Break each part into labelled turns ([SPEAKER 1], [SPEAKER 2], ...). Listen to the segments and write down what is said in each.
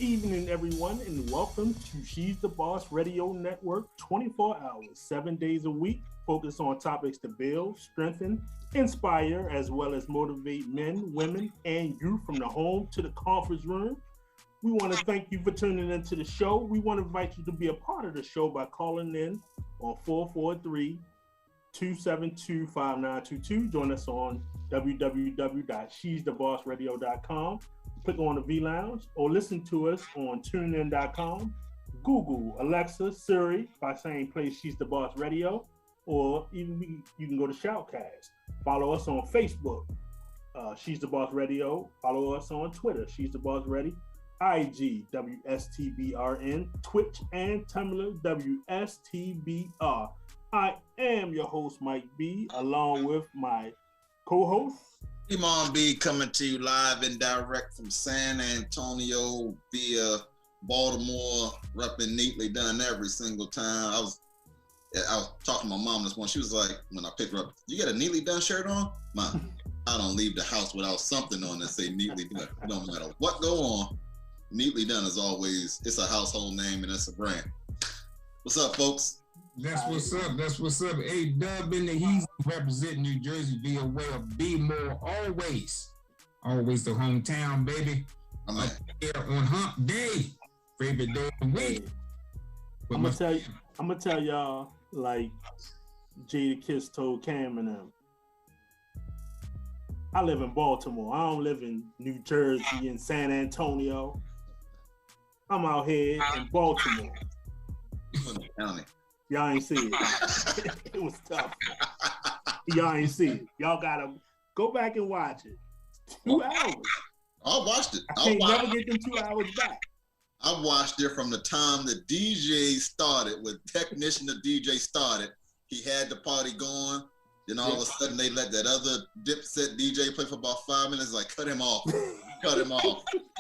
[SPEAKER 1] evening, everyone, and welcome to She's the Boss Radio Network, 24 hours, 7 days a week, focused on topics to build, strengthen, inspire, as well as motivate men, women, and youth from the home to the conference room. We want to thank you for tuning into the show. We want to invite you to be a part of the show by calling in on 443-272-5922. Join us on www.shesthebossradio.com. Click on the V Lounge or listen to us on tunein.com. Google Alexa, Siri by saying play She's the Boss Radio, or even you can go to Shoutcast. Follow us on Facebook, She's the Boss Radio. Follow us on Twitter, She's the Boss Radio. IG, WSTBRN, Twitch, and Tumblr, WSTBR. I am your host, Mike B, along with my co-host,
[SPEAKER 2] Imam B, coming to you live and direct from San Antonio via Baltimore, repping Neatly Done every single time. I was talking to my mom this morning. She was like, when I picked her up, you got a Neatly Done shirt on? Mom, I don't leave the house without something on that say Neatly Done. No matter what go on, Neatly Done is always, it's a household name and it's a brand. What's up, folks?
[SPEAKER 3] That's what's up. That's what's up. A-Dub in the Heat, representing New Jersey via way of B-More, always the hometown, baby.
[SPEAKER 2] I'm
[SPEAKER 3] here on Hump Day, favorite day of the week.
[SPEAKER 1] I'm gonna tell y'all like Jada Kiss told Cam and them. I live in Baltimore. I don't live in New Jersey and San Antonio. I'm out here in Baltimore.
[SPEAKER 2] County.
[SPEAKER 1] Y'all ain't see it. It was tough. Y'all ain't see it. Y'all gotta go back and watch it. 2 hours.
[SPEAKER 2] I watched it.
[SPEAKER 1] I can't never get them 2 hours back.
[SPEAKER 2] I watched it from the time the DJ started, with technician the DJ started. He had the party going. Then all of a sudden they let that other Dipset DJ play for about 5 minutes. Like, cut him off. And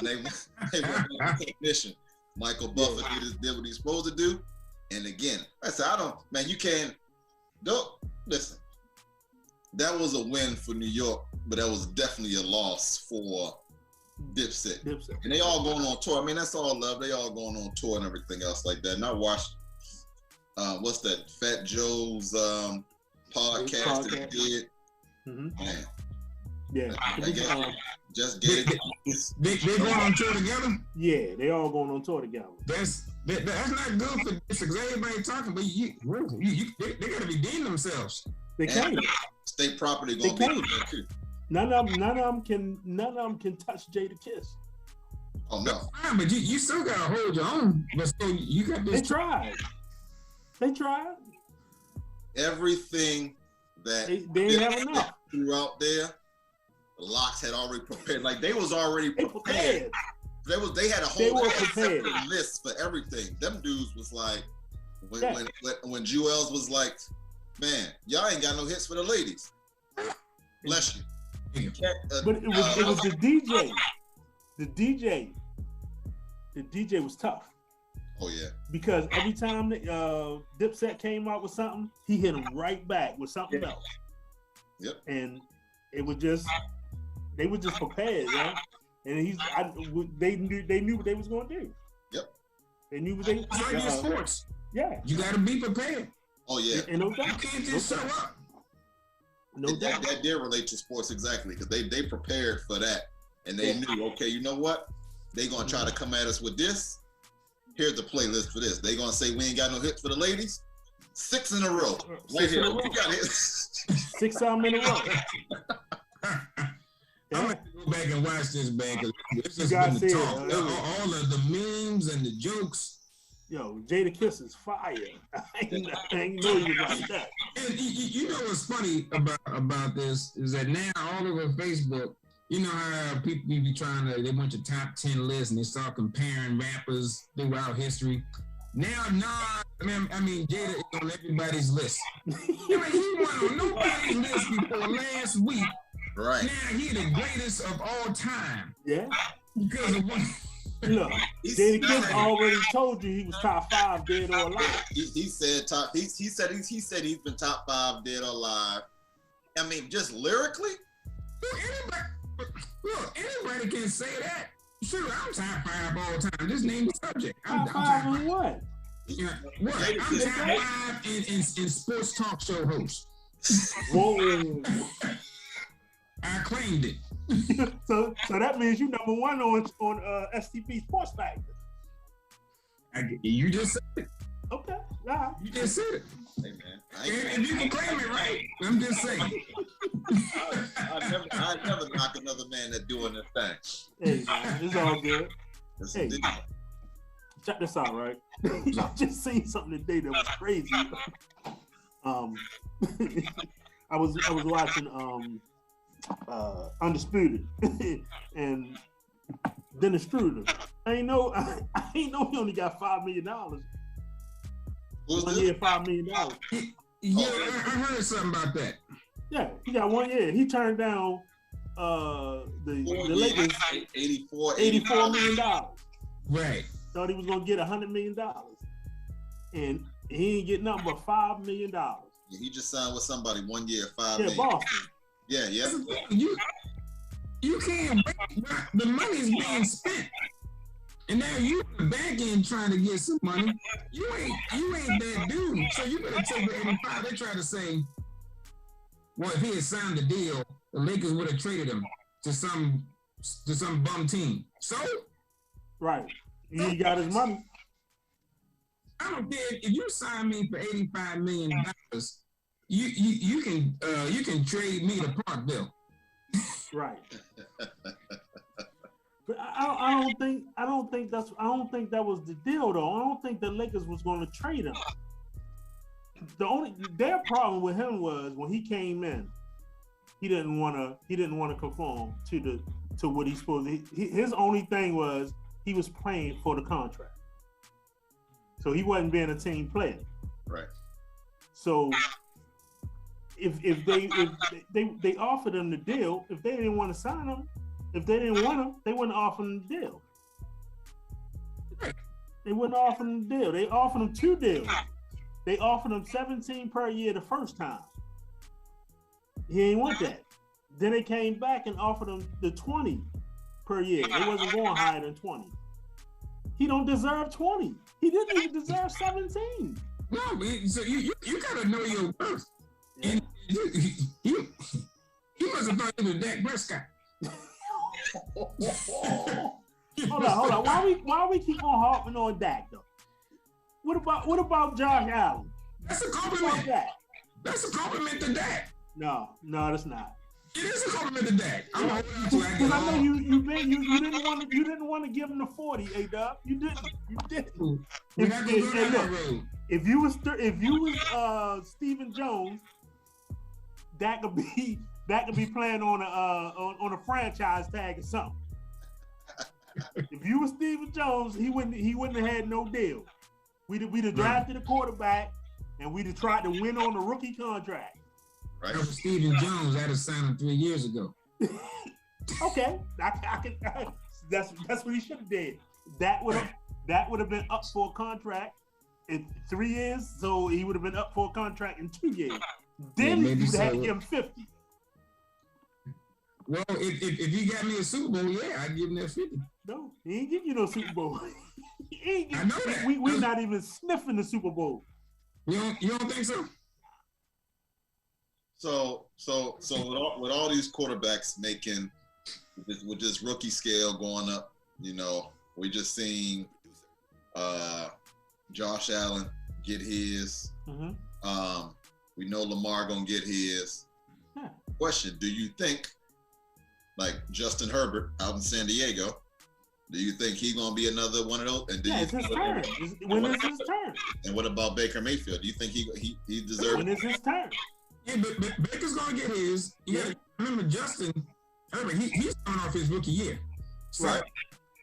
[SPEAKER 2] they went to the technician. Michael Buffer did what he's supposed to do. And again, I said, you can't, listen. That was a win for New York, but that was definitely a loss for Dipset. And they all going on tour. I mean, that's all love. They all going on tour and everything else like that. And I watched, what's that, Fat Joe's podcast that he did. Mm-hmm. Man.
[SPEAKER 1] Yeah.
[SPEAKER 2] Just get it.
[SPEAKER 3] They going on tour together?
[SPEAKER 1] Yeah, they all going on tour together.
[SPEAKER 3] That's not good for this, because everybody talking, but they gotta redeem themselves.
[SPEAKER 1] They can't.
[SPEAKER 2] State property gonna be there too.
[SPEAKER 1] None of them can touch Jada Kiss.
[SPEAKER 2] Oh no.
[SPEAKER 3] Fine, but you still gotta hold your own. But still, you got this.
[SPEAKER 1] They tried.
[SPEAKER 2] Everything that
[SPEAKER 1] they have enough
[SPEAKER 2] threw out there. The Locks had already prepared. Like, they was already prepared. They had a whole list for everything. Them dudes was like, when Jewels was like, man, y'all ain't got no hits for the ladies. Bless you.
[SPEAKER 1] But it was the DJ. The DJ was tough.
[SPEAKER 2] Oh yeah.
[SPEAKER 1] Because every time Dipset came out with something, he hit him right back with something else.
[SPEAKER 2] Yep.
[SPEAKER 1] And it was just, they were just prepared, yeah. And they knew what they was going to do.
[SPEAKER 2] Yep.
[SPEAKER 1] They knew what they.
[SPEAKER 3] It's like in sports.
[SPEAKER 1] Yeah.
[SPEAKER 3] You got to be prepared.
[SPEAKER 2] Oh yeah.
[SPEAKER 1] And no doubt.
[SPEAKER 3] You can't just show up.
[SPEAKER 1] No doubt.
[SPEAKER 2] That did relate to sports exactly, because they prepared for that, and they knew, okay, you know what? They gonna try to come at us with this. Here's the playlist for this. They gonna say we ain't got no hits for the ladies. 6 in a row. Wait here. We got hits.
[SPEAKER 1] 6 in a row.
[SPEAKER 3] I'm gonna go back and watch this, man, because this has
[SPEAKER 1] been
[SPEAKER 3] the talk. All of the memes and the jokes.
[SPEAKER 1] Yo, Jada Kiss is fire. I ain't know you like that.
[SPEAKER 3] And you know what's funny about this is that now all over Facebook, you know how people be they want your top 10 list and they start comparing rappers throughout history. Now, Jada is on everybody's list. He wasn't on nobody's list before last week.
[SPEAKER 2] Right.
[SPEAKER 3] Now he the greatest of all time.
[SPEAKER 1] Yeah.
[SPEAKER 3] Because of what?
[SPEAKER 1] Look, Jada Kiss already told you he was top 5 dead or alive.
[SPEAKER 2] He said he's been top 5 dead or alive. I mean, just lyrically.
[SPEAKER 3] Anybody can say that. Sure, I'm top 5 all time. Just name the subject. I'm
[SPEAKER 1] Top 5 on what?
[SPEAKER 3] Yeah, what? I'm top 5 in sports talk show host.
[SPEAKER 1] Whoa.
[SPEAKER 3] I claimed it.
[SPEAKER 1] so that means you number 1 on STP Sports Factor.
[SPEAKER 3] You just said it.
[SPEAKER 1] Okay. Right.
[SPEAKER 3] You just said it.
[SPEAKER 2] Hey man,
[SPEAKER 3] if you can claim it right, I'm just saying.
[SPEAKER 2] I never knock another man that doing this thing.
[SPEAKER 1] Hey man, it's all good.
[SPEAKER 2] Hey,
[SPEAKER 1] check this out, right? I just seen something today that was crazy. I was watching Undisputed and Dennis Struder. I ain't know he only got $5 million. 1 year, $5 million.
[SPEAKER 3] Yeah, I heard something about that.
[SPEAKER 1] Yeah, he got 1 year. He turned down the Lakers $84 million.
[SPEAKER 3] Right.
[SPEAKER 1] Thought he was gonna get $100 million, and he ain't get nothing but $5 million.
[SPEAKER 2] Yeah, he just signed with somebody 1 year, $5 million.
[SPEAKER 1] Boston.
[SPEAKER 2] Yeah.
[SPEAKER 3] You can't wait. The money's being spent. And now you back in trying to get some money. You ain't that dude. So you better take the 85. They try to say, well, if he had signed the deal, the Lakers would have traded him to some bum team. So
[SPEAKER 1] right. He got his money.
[SPEAKER 3] I don't care if you sign me for $85 million, you can trade me to Parkville.
[SPEAKER 1] Right. But I don't think that was the deal though. I don't think the Lakers was going to trade him. Their problem with him was when he came in, he didn't want to conform to what he's supposed to. His only thing was he was playing for the contract, so he wasn't being a team player.
[SPEAKER 2] Right.
[SPEAKER 1] So if they offered him the deal, if they didn't want to sign him, if they didn't want him, they wouldn't offer him the deal. They wouldn't offer him the deal. They offered him 2 deals. They offered him 17 per year the first time. He ain't want that. Then they came back and offered him the 20 per year. They wasn't going higher than 20. He don't deserve 20. He didn't even deserve 17.
[SPEAKER 3] No, so you gotta know your worth. Yeah. And he must have thought he was Dak Prescott.
[SPEAKER 1] Hold on. Why we keep on harping on Dak though? What about Josh Allen?
[SPEAKER 3] That's a compliment. That's a compliment to Dak.
[SPEAKER 1] No, that's not.
[SPEAKER 3] It is a compliment to Dak. I'm gonna hold you to
[SPEAKER 1] because I know you didn't want to give him the 40, A-Dub. You didn't. If you was Stephen Jones, that could be playing on a franchise tag or something. If you was Stephen Jones, he wouldn't have had no deal. We'd have drafted a quarterback and we'd have tried to win on the rookie contract.
[SPEAKER 2] Right.
[SPEAKER 3] That was Stephen Jones. I'd have signed him 3 years ago.
[SPEAKER 1] Okay, that's what he should have did. That would have been up for a contract in 3 years, so he would have been up for a contract in 2 years. Then you'd have had to give him 50.
[SPEAKER 3] Well, if he got me a Super Bowl, yeah, I'd give him that 50.
[SPEAKER 1] No, he ain't give you no Super Bowl.
[SPEAKER 3] I know that.
[SPEAKER 1] We're not even sniffing the Super Bowl.
[SPEAKER 3] You don't think so?
[SPEAKER 2] So with all these quarterbacks making with this rookie scale going up, we just seen Josh Allen get his. Mm-hmm. We know Lamar gonna get his. Yeah. Question: do you think, like Justin Herbert out in San Diego, do you think he's gonna be another one of those? And
[SPEAKER 1] it's his turn. When is his turn?
[SPEAKER 2] And what about Baker Mayfield? Do you think he deserves?
[SPEAKER 1] When is his turn?
[SPEAKER 3] Yeah, but Baker's gonna get his. You gotta remember Justin Herbert. He's coming off his rookie year, so
[SPEAKER 2] right.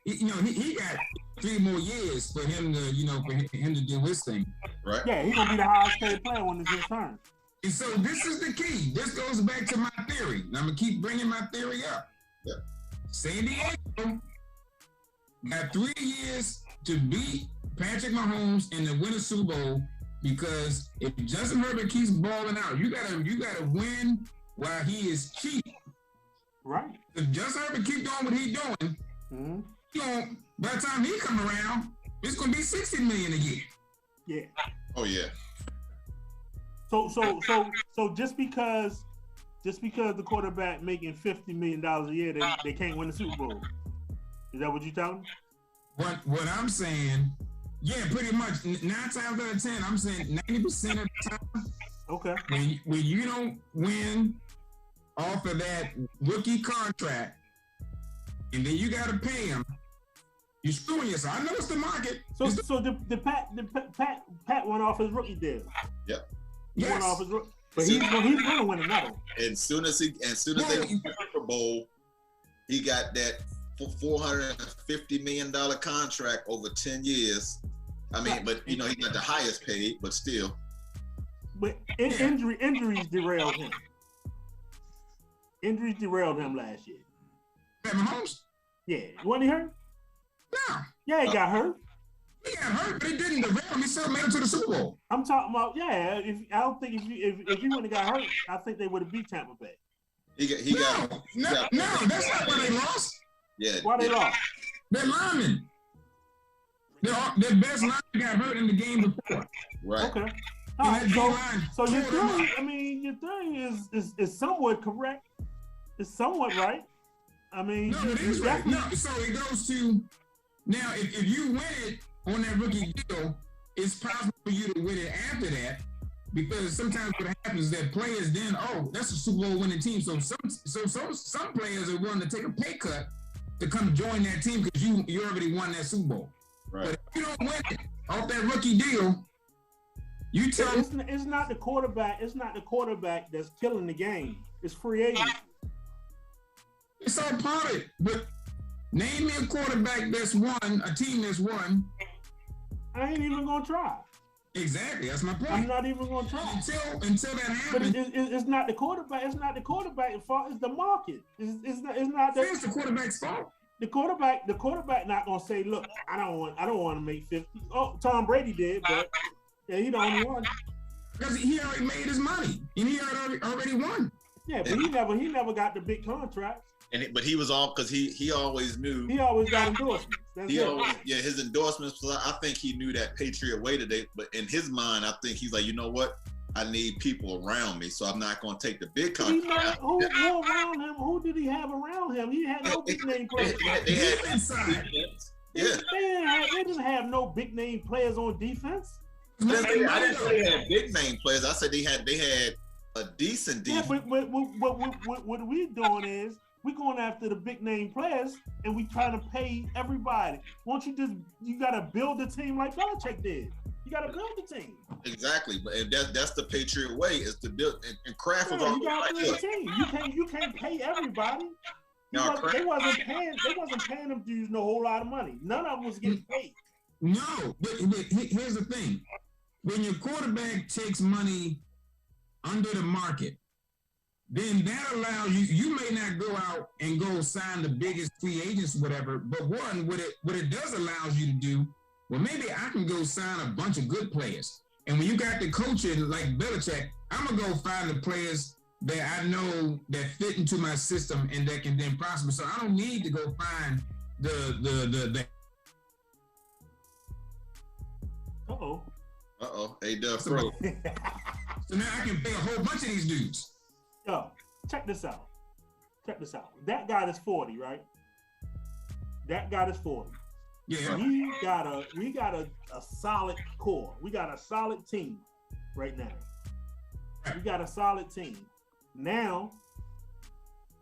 [SPEAKER 3] He got 3 more years for him to do his thing.
[SPEAKER 2] Right.
[SPEAKER 1] Yeah, he's gonna be the highest paid player when it's his turn.
[SPEAKER 3] And so this is the key. This goes back to my theory. And I'm gonna keep bringing my theory up.
[SPEAKER 2] Yeah.
[SPEAKER 3] San Diego got 3 years to beat Patrick Mahomes and to win a Super Bowl, because if Justin Herbert keeps balling out, you gotta win while he is cheap.
[SPEAKER 1] Right.
[SPEAKER 3] If Justin Herbert keep doing what he's doing, mm-hmm. by the time he come around, it's gonna be $60 million a year.
[SPEAKER 1] Yeah.
[SPEAKER 2] Oh yeah.
[SPEAKER 1] So just because the quarterback making $50 million a year, they can't win the Super Bowl. Is that what you're telling me?
[SPEAKER 3] What I'm saying, yeah, pretty much 9 times out of 10, I'm saying 90% of the time.
[SPEAKER 1] Okay.
[SPEAKER 3] When you don't win off of that rookie contract, and then you got to pay him, you're screwing yourself. I know it's the market.
[SPEAKER 1] So the Pat went off his rookie deal.
[SPEAKER 2] Yep.
[SPEAKER 1] He went off his rookie, but he's gonna win another one.
[SPEAKER 2] As soon as they won the Super Bowl, he got that $450 million contract over 10 years. I mean, but you know, he got the highest paid, but still.
[SPEAKER 1] But injuries derailed him. Injuries derailed him last year.
[SPEAKER 3] Pat Mahomes?
[SPEAKER 1] Yeah. Wasn't he hurt?
[SPEAKER 3] No.
[SPEAKER 1] Yeah, he got hurt.
[SPEAKER 3] He got hurt, but he didn't derail him. He still made it to the Super Bowl.
[SPEAKER 1] I'm talking about, yeah. I don't think if he wouldn't have got hurt, I think they would have beat Tampa Bay.
[SPEAKER 3] No, that's not why they lost.
[SPEAKER 2] Yeah.
[SPEAKER 1] Why they lost?
[SPEAKER 3] Their linemen. Their best lineman got hurt in the game before.
[SPEAKER 2] Right.
[SPEAKER 1] Okay. All right, so your theory, I mean, your theory is somewhat correct. It's somewhat right. I mean,
[SPEAKER 3] no, it is right. No, so it goes to now. If you win it on that rookie deal, it's possible for you to win it after that, because sometimes what happens is that players then, that's a Super Bowl winning team. So some players are willing to take a pay cut to come join that team because you already won that Super Bowl.
[SPEAKER 2] Right.
[SPEAKER 3] But if you don't win it off that rookie deal, you tell
[SPEAKER 1] it's not the quarterback. It's not the quarterback that's killing the game. It's free agents.
[SPEAKER 3] It's all part of it. But name me a quarterback that's won, a team that's won.
[SPEAKER 1] I ain't even gonna try.
[SPEAKER 3] Exactly, that's my point.
[SPEAKER 1] I'm not even gonna try
[SPEAKER 3] until that happens.
[SPEAKER 1] But it's not the quarterback. It's not the quarterback's fault. It's the market. It's not the.
[SPEAKER 3] It's the quarterback's fault.
[SPEAKER 1] The quarterback not gonna say, look, I don't want to make 50. Oh, Tom Brady did, but yeah, he the only one.
[SPEAKER 3] Because he already made his money and he already won.
[SPEAKER 1] Yeah, but he never got the big contracts.
[SPEAKER 2] But he was off because he always knew.
[SPEAKER 1] He always got endorsements.
[SPEAKER 2] His endorsements. So I think he knew that Patriot way today. But in his mind, I think he's like, you know what? I need people around me, so I'm not going to take the big contract.
[SPEAKER 1] Who around him? Who did he have around him? He had no big name players.
[SPEAKER 2] They
[SPEAKER 1] didn't have no big name players on defense.
[SPEAKER 2] I didn't say they had big name players. I said they had a decent defense.
[SPEAKER 1] Yeah, but what we're doing is we're going after the big name players and we trying to pay everybody. Won't you gotta build the team like Belichick did. You gotta build the team.
[SPEAKER 2] Exactly, but that's the Patriot way, is to build. And Kraft was
[SPEAKER 1] you gotta build the team. You can't pay everybody. They wasn't paying them dudes no whole lot of money. None of them was getting paid.
[SPEAKER 3] No, but here's the thing: when your quarterback takes money under the market, then that allows you. You may not go out and go sign the biggest free agents, whatever. But what it does allows you to do. Well, maybe I can go sign a bunch of good players. And when you got the coaching like Belichick, I'm gonna go find the players that I know that fit into my system and that can then prosper. So I don't need to go find the
[SPEAKER 2] A-Dub Pro.
[SPEAKER 3] So now I can pay a whole bunch of these dudes.
[SPEAKER 1] Yo, check this out. That guy is 40, right? That guy is 40.
[SPEAKER 3] Yeah.
[SPEAKER 1] We got a solid core. We got a solid team right now. We got a solid team. Now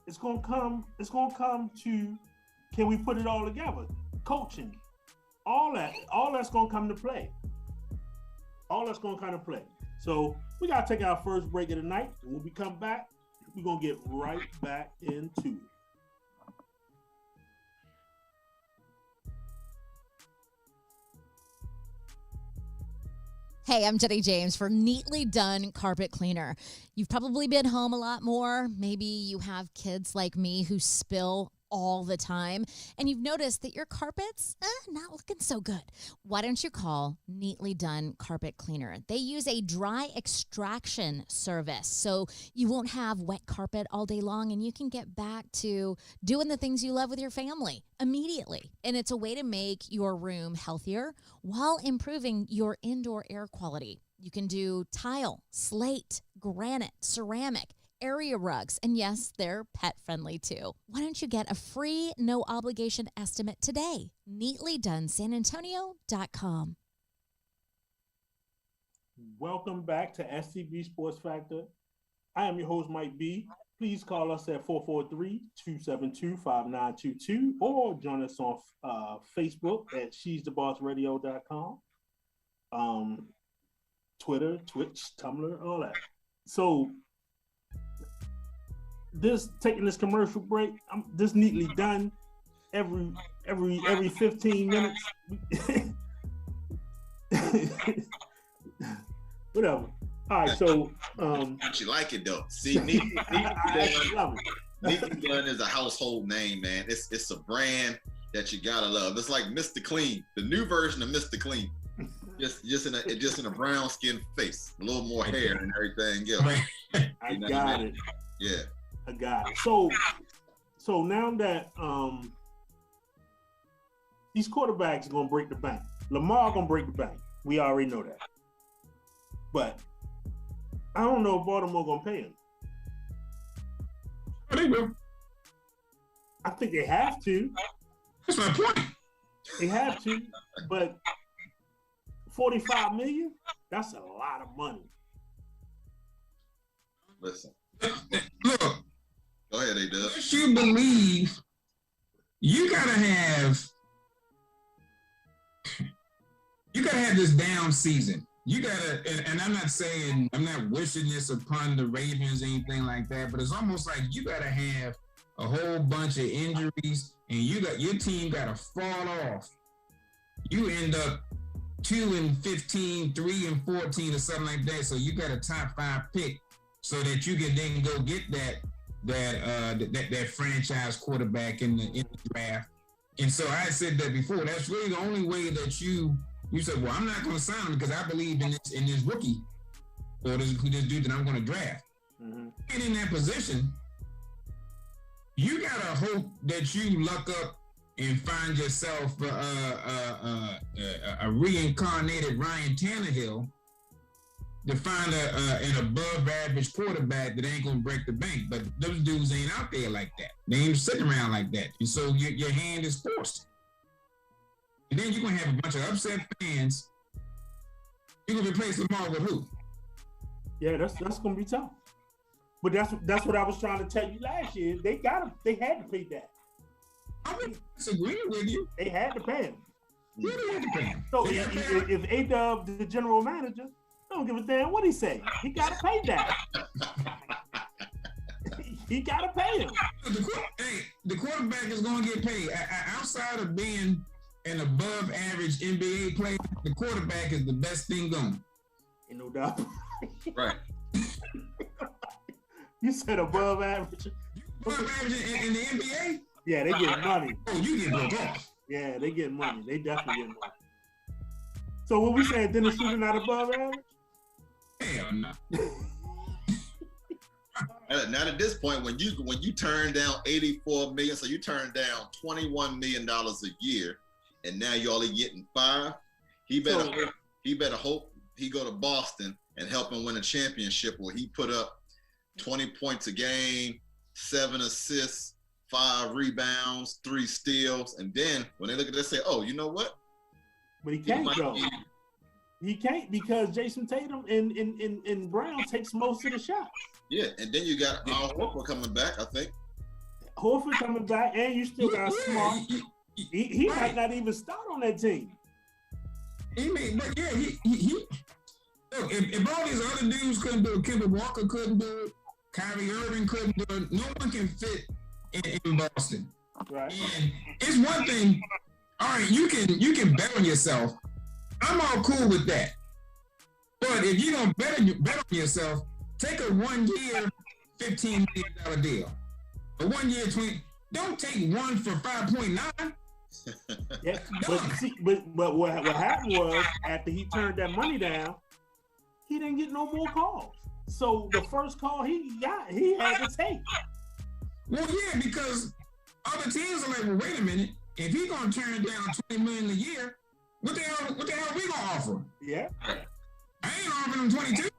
[SPEAKER 1] it's gonna come to, can we put it all together? Coaching. All that's gonna come to play. So we gotta take our first break of the night. And when we come back, we're gonna get right back into it.
[SPEAKER 4] Hey, I'm Jenny James for Neatly Done Carpet Cleaner. You've probably been home a lot more. Maybe you have kids like me who spill all the time, and you've noticed that your carpet's not looking so good. Why don't you call Neatly Done Carpet Cleaner? They use a dry extraction service, so you won't have wet carpet all day long, and you can get back to doing the things you love with your family immediately. And it's a way to make your room healthier while improving your indoor air quality. You can do tile, slate, granite, ceramic, area rugs, and yes, they're pet friendly too. Why don't you get a free, no obligation estimate today? NeatlyDoneSanAntonio.com.
[SPEAKER 1] Welcome back to SCB Sports Factor. I am your host, Mike B. Please call us at 443-272-5922 or join us on Facebook at she'sthebossradio.com, Twitter, Twitch, Tumblr, all that. So, taking this commercial break, this Neatly Done every 15 minutes. Whatever. All right, so
[SPEAKER 2] don't you like it though? See, Neatly Done is a household name, man. It's a brand that you gotta love. It's like Mr. Clean, the new version of Mr. Clean. Just in a brown skin face, a little more hair and everything else.
[SPEAKER 1] I got it.
[SPEAKER 2] Yeah.
[SPEAKER 1] I got it. So now that these quarterbacks are gonna break the bank. Lamar gonna break the bank. We already know that. But I don't know if Baltimore gonna pay him.
[SPEAKER 3] They will.
[SPEAKER 1] I think they have to.
[SPEAKER 3] That's my point.
[SPEAKER 1] They have to, but $45 million, that's a lot of money.
[SPEAKER 2] Listen.
[SPEAKER 3] Look.
[SPEAKER 2] Go ahead, A-Dub.
[SPEAKER 3] If you believe, you gotta have this down season. You gotta, and I'm not wishing this upon the Ravens or anything like that, but it's almost like you gotta have a whole bunch of injuries and your team gotta fall off. You end up 2-15, 3-14 or something like that. So you got a top 5 pick so that you can then go get that franchise quarterback in the draft. And so I said that before. That's really the only way that you said, well, I'm not going to sign him because I believe in this rookie or this dude that I'm going to draft.
[SPEAKER 1] Mm-hmm.
[SPEAKER 3] And in that position, you got to hope that you luck up and find yourself a reincarnated Ryan Tannehill to find an above average quarterback that ain't gonna break the bank. But those dudes ain't out there like that. They ain't sitting around like that. And so your hand is forced. And then you're gonna have a bunch of upset fans. You're gonna replace Lamar with who?
[SPEAKER 1] Yeah, that's gonna be tough. But that's what I was trying to tell you last year. They had to pay that.
[SPEAKER 3] I'm disagreeing with you.
[SPEAKER 1] They had to pay him.
[SPEAKER 3] Yeah, they had to pay him.
[SPEAKER 1] So if A-Dub, the general manager, don't give a damn what he say. He gotta pay that. He gotta pay him.
[SPEAKER 3] The quarterback is gonna get paid. Outside of being an above average NBA player, the quarterback is the best thing going.
[SPEAKER 1] Ain't no doubt.
[SPEAKER 2] Right.
[SPEAKER 1] You said above average.
[SPEAKER 3] Above average in the NBA?
[SPEAKER 1] Yeah, they get money.
[SPEAKER 3] Oh, you get broke off.
[SPEAKER 1] Yeah, they get money. They definitely get money. So what we saying, Dennis Schroeder not above average?
[SPEAKER 3] Hell no.
[SPEAKER 2] Now at this point, when you turn down $84 million, so you turn down $21 million a year, and now you're only getting $5. He better hope he go to Boston and help him win a championship where he put up 20 points a game, 7 assists, 5 rebounds, 3 steals, and then when they look at this, say, "Oh, you know what?"
[SPEAKER 1] But he can't go. He can't because Jason Tatum and Brown takes most of the shots.
[SPEAKER 2] Yeah, and then you got Al Horford coming back, I think.
[SPEAKER 1] Horford coming back, and you still got Smart. He might not even start on that team.
[SPEAKER 3] He look, if all these other dudes couldn't do it, Kemba Walker couldn't do it, Kyrie Irving couldn't do it, no one can fit in Boston.
[SPEAKER 1] Right.
[SPEAKER 3] And it's one thing, all right, you can bet on yourself. I'm all cool with that. But if you're gonna bet on yourself, take a 1 year, $15 million deal. A 1 year, 20. Don't take one for 5.9.
[SPEAKER 1] Yeah, but what happened was after he turned that money down, he didn't get no more calls. So the first call he got, he had to take.
[SPEAKER 3] Well, yeah, because other teams are like, well, wait a minute. If he's gonna turn down $20 million a year, what the hell are we gonna offer him?
[SPEAKER 1] Yeah.
[SPEAKER 3] I ain't offering him 22.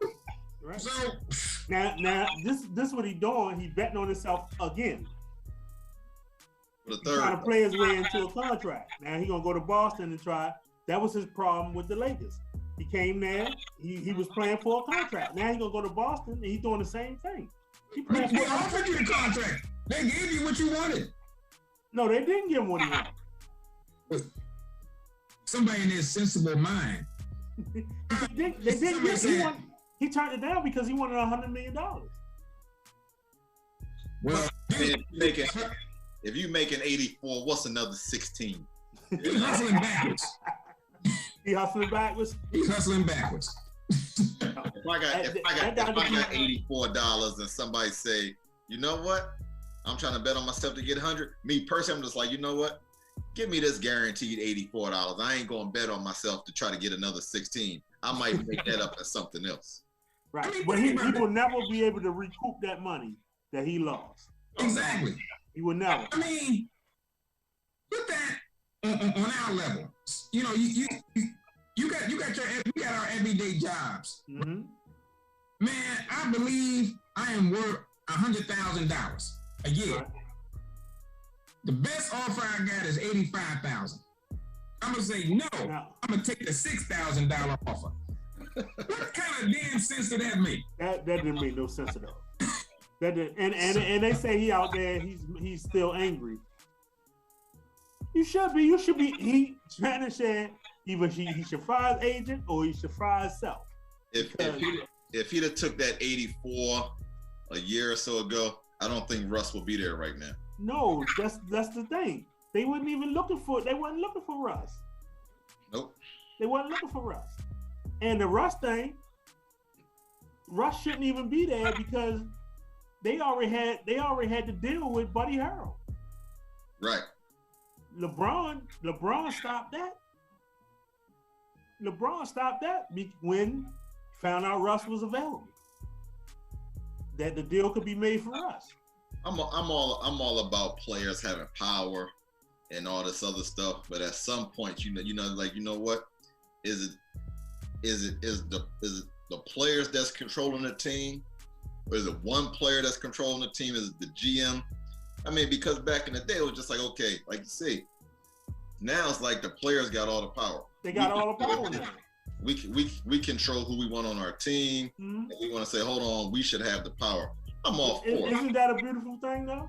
[SPEAKER 1] Right.
[SPEAKER 3] So
[SPEAKER 1] now this what he doing. He betting on himself again.
[SPEAKER 2] The
[SPEAKER 1] He's
[SPEAKER 2] third.
[SPEAKER 1] trying to play his way into a contract. Now he gonna go to Boston and try. That was his problem with the Lakers. He came there. He was playing for a contract. Now he gonna go to Boston and he's doing the same thing. He playing
[SPEAKER 3] they
[SPEAKER 1] for
[SPEAKER 3] offered you the contract. They gave you what you wanted.
[SPEAKER 1] No, they didn't give him what he wanted.
[SPEAKER 3] Somebody in their sensible mind.
[SPEAKER 1] They didn't give him. He turned it down because he wanted $100 million.
[SPEAKER 3] Well,
[SPEAKER 2] if you making 84, what's another 16?
[SPEAKER 3] he's hustling backwards.
[SPEAKER 1] He hustling backwards.
[SPEAKER 3] He's hustling backwards.
[SPEAKER 2] If I got $84 and somebody say, you know what? I'm trying to bet on myself to get 100. Me personally, I'm just like, you know what? Give me this guaranteed $84. I ain't gonna bet on myself to try to get another 16. I might make that up as something else.
[SPEAKER 1] Right, but he will never be able to recoup that money that he lost.
[SPEAKER 3] Exactly.
[SPEAKER 1] He will never.
[SPEAKER 3] I mean, put that on our level. You know, you got our everyday jobs.
[SPEAKER 1] Mm-hmm.
[SPEAKER 3] Man, I believe I am worth $100,000 a year.
[SPEAKER 1] Right.
[SPEAKER 3] The best offer I got is $85,000. I'm gonna say no. I'm gonna take the $6,000 offer. What kind of damn sense did that make?
[SPEAKER 1] That didn't make no sense at all. That did, and they say he out there. He's still angry. You should be. He trying to say either he should fire his agent or he should fire himself.
[SPEAKER 2] If he'd have took that 84 a year or so ago, I don't think Russ will be there right now.
[SPEAKER 1] No, that's the thing. They wasn't even looking for. They wasn't looking for Russ.
[SPEAKER 2] Nope.
[SPEAKER 1] They wasn't looking for Russ. And the Russ thing, Russ shouldn't even be there because they already had to deal with Buddy Harold.
[SPEAKER 2] Right.
[SPEAKER 1] LeBron stopped that. LeBron stopped that when he found out Russ was available. That the deal could be made for Russ.
[SPEAKER 2] I'm all about players having power and all this other stuff, but at some point, you know what? Is it the players that's controlling the team, or is it one player that's controlling the team? Is it the GM? I mean, because back in the day, it was just like, okay, like you say, now it's like the players got all the power.
[SPEAKER 1] They got all the power now.
[SPEAKER 2] We control who we want on our team, and we want to say, hold on, we should have the power. I'm all for it.
[SPEAKER 1] Isn't that a beautiful thing, though?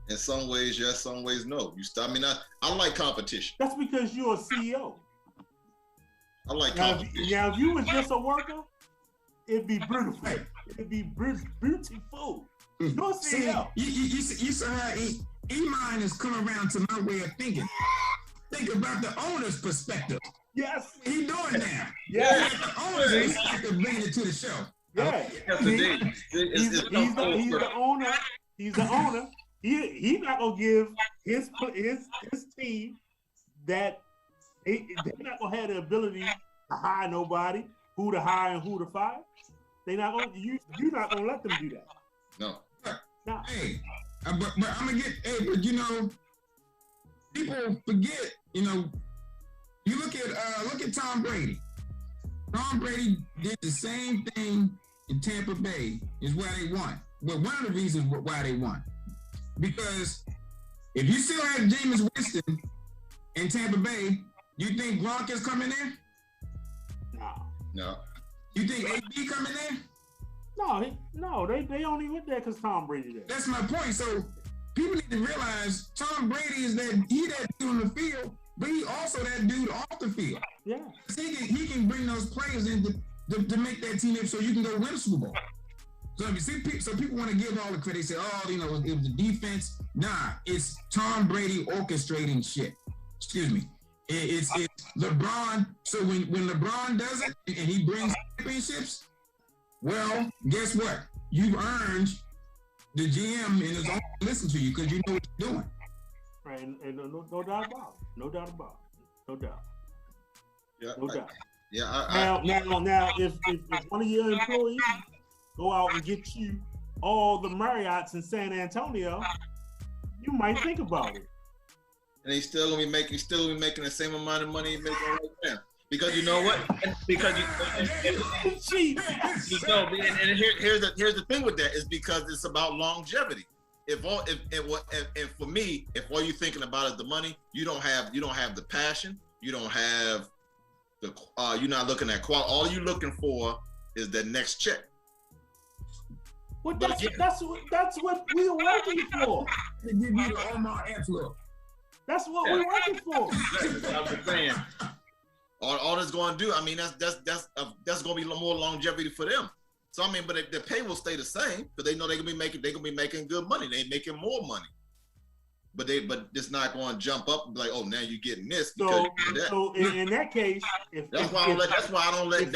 [SPEAKER 2] In some ways, yes. Some ways, no. I like competition.
[SPEAKER 1] That's because you're a CEO.
[SPEAKER 2] I like competition.
[SPEAKER 1] Now, if you was just a worker, it'd be beautiful. It'd be beautiful. You're a CEO.
[SPEAKER 3] You saw how E-Mind has come around to my way of thinking. Think about the owner's perspective.
[SPEAKER 1] Yes.
[SPEAKER 3] He doing now.
[SPEAKER 1] Yeah.
[SPEAKER 3] The owner's perspective bringing it to the show.
[SPEAKER 1] Yeah. He's the owner. He's the owner. He's not gonna give his team that they're not gonna have the ability to hire nobody, who to hire and who to fire. They're not gonna. You're not gonna let them do that.
[SPEAKER 2] No.
[SPEAKER 3] Hey, but I'm gonna get. Hey, but you know, people forget. You know, you look at Tom Brady. Tom Brady did the same thing in Tampa Bay. Is why they won. Well, one of the reasons why they won. Because if you still have Jameis Winston in Tampa Bay, you think Gronk is coming there?
[SPEAKER 2] No.
[SPEAKER 3] You think AB coming there?
[SPEAKER 1] No, they only went there because Tom Brady there.
[SPEAKER 3] That's my point. So people need to realize Tom Brady is that dude on the field, but he also that dude off the field.
[SPEAKER 1] Yeah.
[SPEAKER 3] He can bring those players in to make that team up so you can go win a Super Bowl. So if you see, so people want to give all the credit. They say, "Oh, you know, it was the defense." Nah, it's Tom Brady orchestrating shit. Excuse me. It's LeBron. So when LeBron does it and he brings championships, well, guess what? You've earned the GM and his owner listen to you because you know what you're doing.
[SPEAKER 1] Right, and no doubt about it. No doubt about it. No doubt.
[SPEAKER 2] Yeah,
[SPEAKER 1] No doubt.
[SPEAKER 2] now,
[SPEAKER 1] If one of your employees go out and get you all the Marriotts in San Antonio, you might think about it.
[SPEAKER 2] and he's still gonna be making the same amount of money he's making right now. Because you know what? Because you know, and here's the thing with that is because it's about longevity. If for me, if all you're thinking about is the money, you don't have the passion, you don't have the you're not looking at quality. All you're looking for is the next check.
[SPEAKER 1] Well, that's what we're working for.
[SPEAKER 3] They give you the Omar F look.
[SPEAKER 1] That's what we're working for.
[SPEAKER 2] I'm saying. All that's going to do, I mean, that's going to be more longevity for them. So I mean, but the pay will stay the same because they know they're gonna be making good money. They making more money, but it's not going to jump up and be like, oh, now you're getting this.
[SPEAKER 1] So in that case, that's why I don't let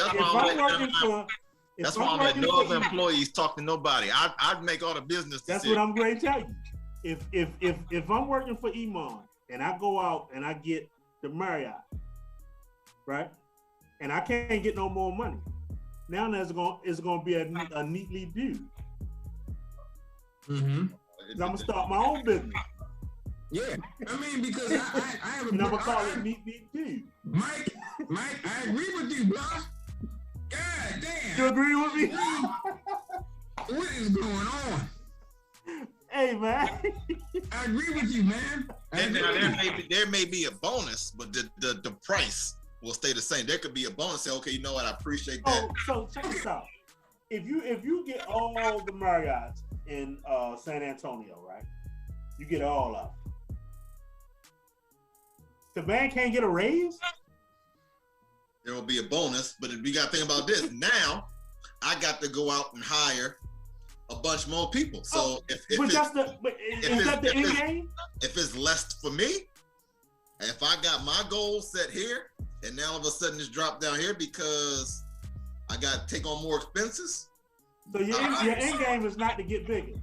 [SPEAKER 1] no other employees talk to nobody. I'd make all the business decisions. That's what I'm going to tell you. If I'm working for Iman and I go out and I get the Marriott, right, and I can't get no more money. Now it's going to be a neatly due.
[SPEAKER 3] Mm-hmm.
[SPEAKER 1] I'm going to start my own business.
[SPEAKER 3] Yeah, I mean, because I have a...
[SPEAKER 1] And I'm going to call it neatly due.
[SPEAKER 3] Mike, I agree with you, bro. God damn.
[SPEAKER 1] You agree with me?
[SPEAKER 3] What is going on?
[SPEAKER 1] Hey, man.
[SPEAKER 3] I agree with you, man.
[SPEAKER 2] There may be a bonus, but the price will stay the same. There could be a bonus. Say, okay, you know what? I appreciate that.
[SPEAKER 1] Oh, so check this out. If you get all the Marriotts in San Antonio, right? You get it all up. The man can't get a raise?
[SPEAKER 2] There will be a bonus, but we got to think about this. Now, I got to go out and hire a bunch more people. So is that the end game? If it's less for me, if I got my goals set here, and now all of a sudden it's dropped down here because I got to take on more expenses.
[SPEAKER 1] So your end game is not to get bigger.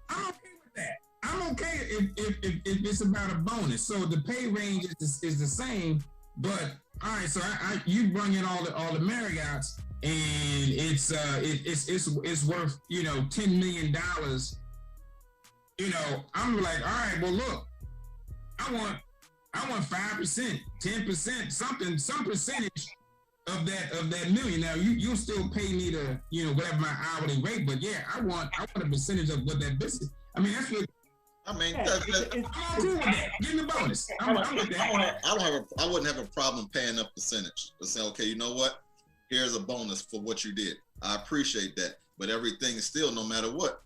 [SPEAKER 3] I'm okay with that. I'm okay if it's about a bonus. So the pay range is the same, but all right. So you bring in all the Marriotts, and it's worth $10 million. I'm like, all right. Well, look, I want 5%, 10%, some percentage of that million. Now you'll still pay me whatever my hourly rate, but yeah, I want a percentage of what that business. I mean, that's what.
[SPEAKER 2] I mean,
[SPEAKER 3] I'm cool with that. Give me the bonus. I'm with that.
[SPEAKER 2] I wouldn't have a problem paying a percentage. To say, okay, you know what? Here's a bonus for what you did. I appreciate that, but everything is still, no matter what,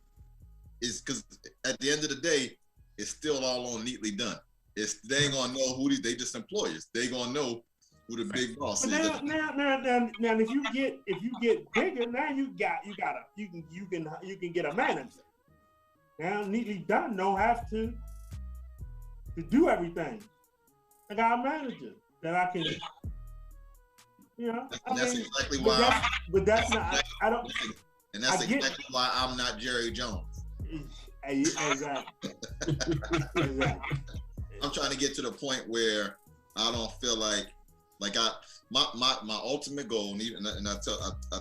[SPEAKER 2] is because at the end of the day, it's still all on neatly done. They ain't gonna know they just employers. They gonna know who the big boss is.
[SPEAKER 1] Now, if you get bigger, now you can get a manager. Now neatly done don't have to do everything. I got a manager that I can,
[SPEAKER 2] That's exactly why.
[SPEAKER 1] But that's not. I don't.
[SPEAKER 2] And that's exactly why I'm not Jerry Jones.
[SPEAKER 1] Exactly.
[SPEAKER 2] I'm trying to get to the point where I don't feel like my ultimate goal, and I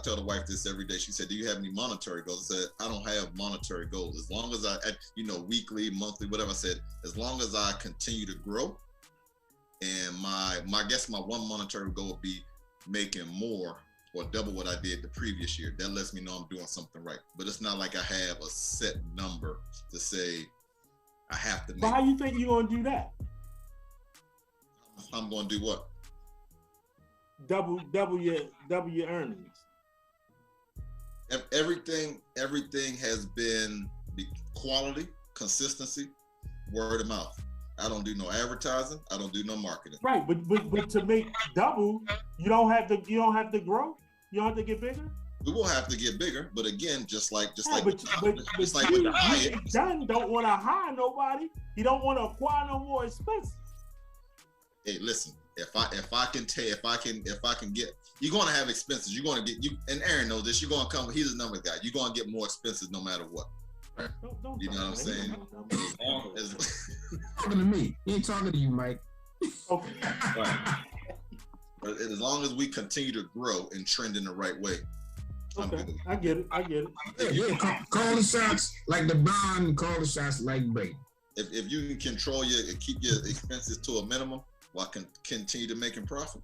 [SPEAKER 2] tell the wife this every day. She said, "Do you have any monetary goals?" I said, "I don't have monetary goals. As long as weekly, monthly, whatever." I said, as long as I continue to grow, and my one monetary goal would be making more or double what I did the previous year. That lets me know I'm doing something right. But it's not like I have a set number to say I have to make.
[SPEAKER 1] But how you think you're gonna do that?
[SPEAKER 2] I'm gonna do what?
[SPEAKER 1] Double your earnings.
[SPEAKER 2] Everything has been the quality, consistency, word of mouth. I don't do no advertising. I don't do no marketing.
[SPEAKER 1] Right, but to make double, you don't have to grow. You don't have to get bigger.
[SPEAKER 2] We will have to get bigger, but again, just like
[SPEAKER 1] with the Hyatt, John don't want to hire nobody. He don't want to acquire no more expenses.
[SPEAKER 2] Hey, listen. If I can get, you're going to have expenses. You're going to get and Aaron knows this. You're going to come. He's a numbers guy. You're going to get more expenses no matter what.
[SPEAKER 1] Don't
[SPEAKER 2] You know what I'm saying?
[SPEAKER 3] Talking to me. He ain't talking to you, Mike.
[SPEAKER 1] Okay.
[SPEAKER 2] Right. But as long as we continue to grow and trend in the right way, I'm
[SPEAKER 1] Okay,
[SPEAKER 2] good.
[SPEAKER 1] I get it.
[SPEAKER 3] Call the shots like the Bond, call the shots like Brady.
[SPEAKER 2] If you can control keep your expenses to a minimum while continue to making profit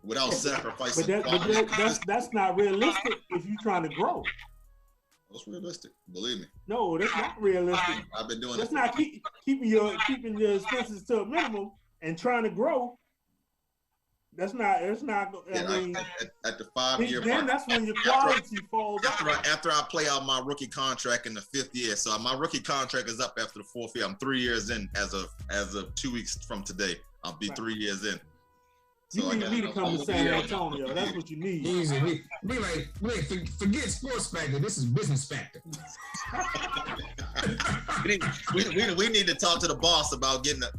[SPEAKER 2] without sacrificing.
[SPEAKER 1] But that's not realistic if you're trying to grow.
[SPEAKER 2] That's realistic, believe me.
[SPEAKER 1] No, that's not realistic.
[SPEAKER 2] I've been doing
[SPEAKER 1] That's
[SPEAKER 2] it.
[SPEAKER 1] not keeping your expenses to a minimum and trying to grow. That's not. It's not.
[SPEAKER 2] Yeah,
[SPEAKER 1] I mean,
[SPEAKER 2] at the 5-year
[SPEAKER 1] then
[SPEAKER 2] mark,
[SPEAKER 1] that's when your quality falls off.
[SPEAKER 2] after I play out my rookie contract in the 5th year. So my rookie contract is up after the 4th year. I'm 3 years in as of 2 weeks from today. I'll be 3 years in. So
[SPEAKER 1] you need me to come to San Antonio. That's what you need.
[SPEAKER 3] Easy. We forget sports factor. This is business factor.
[SPEAKER 2] we need to talk to the boss about getting a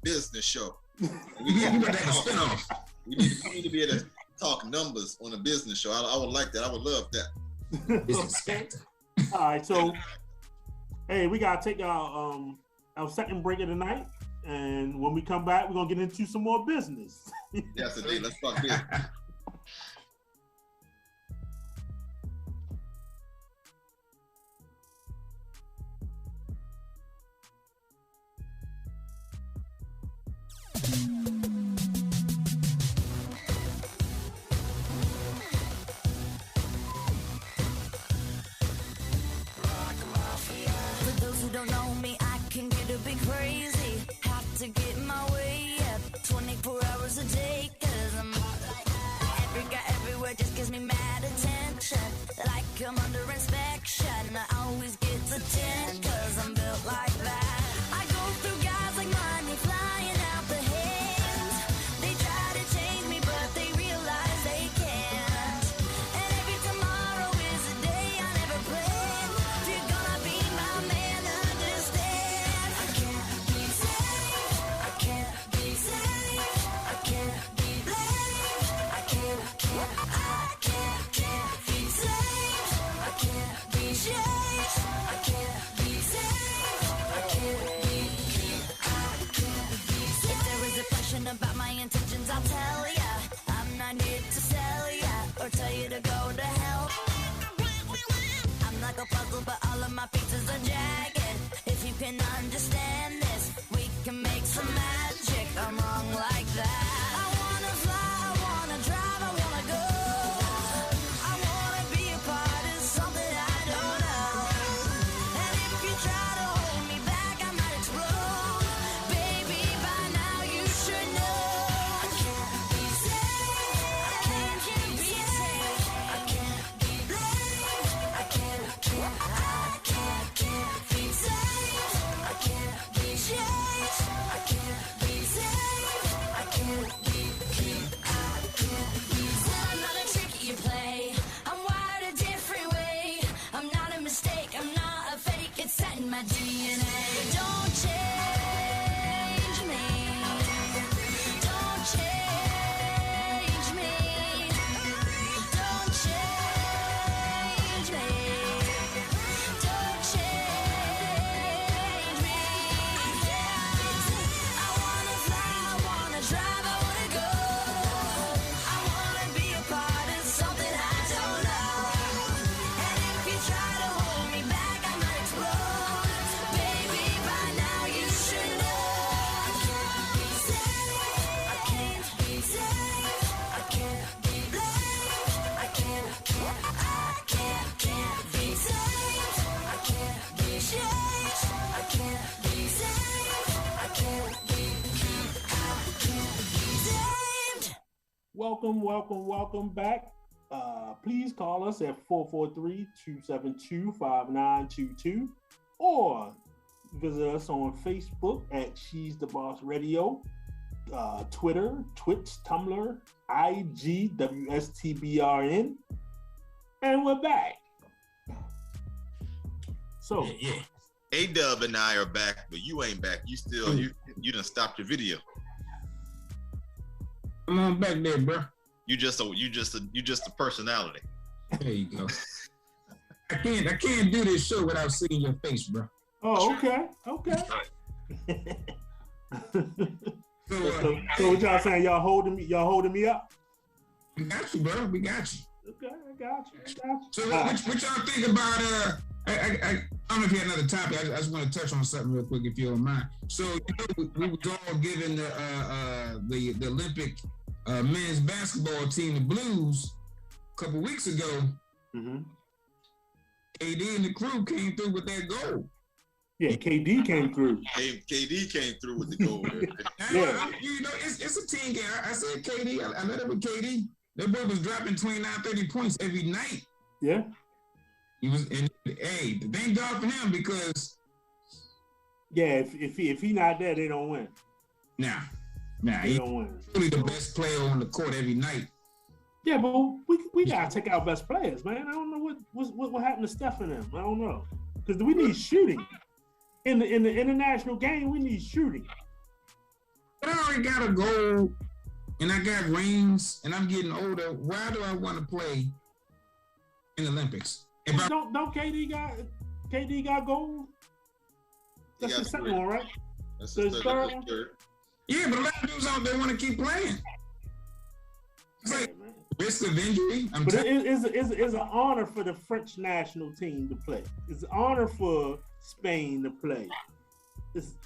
[SPEAKER 2] business show. We need to be able to talk numbers on a business show. I would like that. I would love that.
[SPEAKER 3] Business factor.
[SPEAKER 1] All right, so hey, we gotta take our second break of the night, and when we come back, we're gonna get into some more business.
[SPEAKER 2] Yes, indeed. Let's talk business.
[SPEAKER 5] For those who don't know me, I can get a bit crazy. Have to get my way up 24 hours a day, 'cause I'm hot like that. Every guy everywhere just gives me mad attention. Like I'm under inspection. I always get to 10, 'cause I'm built like that. I go through guys like money flying out the hands. They try to change me, but they realize they can't. And every tomorrow is a day I never planned. If you're gonna be my man, understand. I can't be safe. I can't be safe. I can't be blamed. I can't be safe. I can't be chased. I can't be safe. I can't be safe. If there is a question about my intentions, I'll tell ya. I'm not here to sell ya or tell you to go to hell. I'm like a puzzle, but all of my pieces are jagged. If you can understand this, we can make some magic. I'm wrong like that. I wanna fly, I wanna drive, I wanna go. I wanna be a part of something I don't know. And if you try to hold me back, I might explode. Baby, by now you should know. I can't be safe. I can't be safe. I can't be blamed. I can't be safe. I can't be chased. I can't be safe. I can't be safe. I'm not a trick you play. I'm wired a different way. I'm not a mistake. I'm not a fake. It's set in my DNA. Don't change me. Don't change me. Don't change me. Don't change me. I wanna fly, I wanna drive, I wanna go. I wanna be a part of something I don't know. And if you try to hold me back, I might explode. Baby, by now you should know. I can't be safe. I can't be safe. I can't be blamed. I can't be safe. I can't be chased. I can't be safe. I can't be saved.
[SPEAKER 1] Welcome back. Please call us at 443-272-5922 or visit us on Facebook at She's the Boss Radio, Twitter, Twitch, Tumblr, IG, WSTBRN, and we're back. So,
[SPEAKER 3] Yeah.
[SPEAKER 2] A-Dub and I are back, but you ain't back. You still you done stopped your video.
[SPEAKER 3] Come on back there, bro.
[SPEAKER 2] You just a personality.
[SPEAKER 3] There you go. I can't do this show without seeing your face, bro.
[SPEAKER 1] Oh, okay. So what y'all saying? Y'all holding me up?
[SPEAKER 3] We got you, bro. We got you.
[SPEAKER 1] Okay, I got you.
[SPEAKER 3] So what y'all think about I don't know if you had another topic. I just want to touch on something real quick, if you don't mind. So we was all given the Olympic men's basketball team, the Blues, a couple weeks ago.
[SPEAKER 1] Mm-hmm.
[SPEAKER 3] KD and the crew came through with that goal.
[SPEAKER 1] Yeah, KD came through.
[SPEAKER 2] KD came through with the goal.
[SPEAKER 1] Yeah.
[SPEAKER 3] You know, it's a team game. I said KD. I met up with KD. That boy was dropping 29, 30 points every night.
[SPEAKER 1] Yeah.
[SPEAKER 3] He was, and hey, thank God for him because.
[SPEAKER 1] Yeah, if he not there, they don't win.
[SPEAKER 3] Nah,
[SPEAKER 1] they don't win.
[SPEAKER 3] Really the best player on the court every night.
[SPEAKER 1] Yeah, but we gotta take our best players, man. I don't know what happened to Steph and them. I don't know, because we need shooting in the international game. We need shooting.
[SPEAKER 3] But I already got a goal, and I got rings, and I'm getting older. Why do I want to play in the Olympics?
[SPEAKER 1] Don't KD got gold? That's the second one, right?
[SPEAKER 2] That's the third one.
[SPEAKER 3] Yeah, but a lot of dudes out there want to keep playing. It's like risk of injury.
[SPEAKER 1] It's an honor for the French national team to play. It's an honor for Spain to play. It's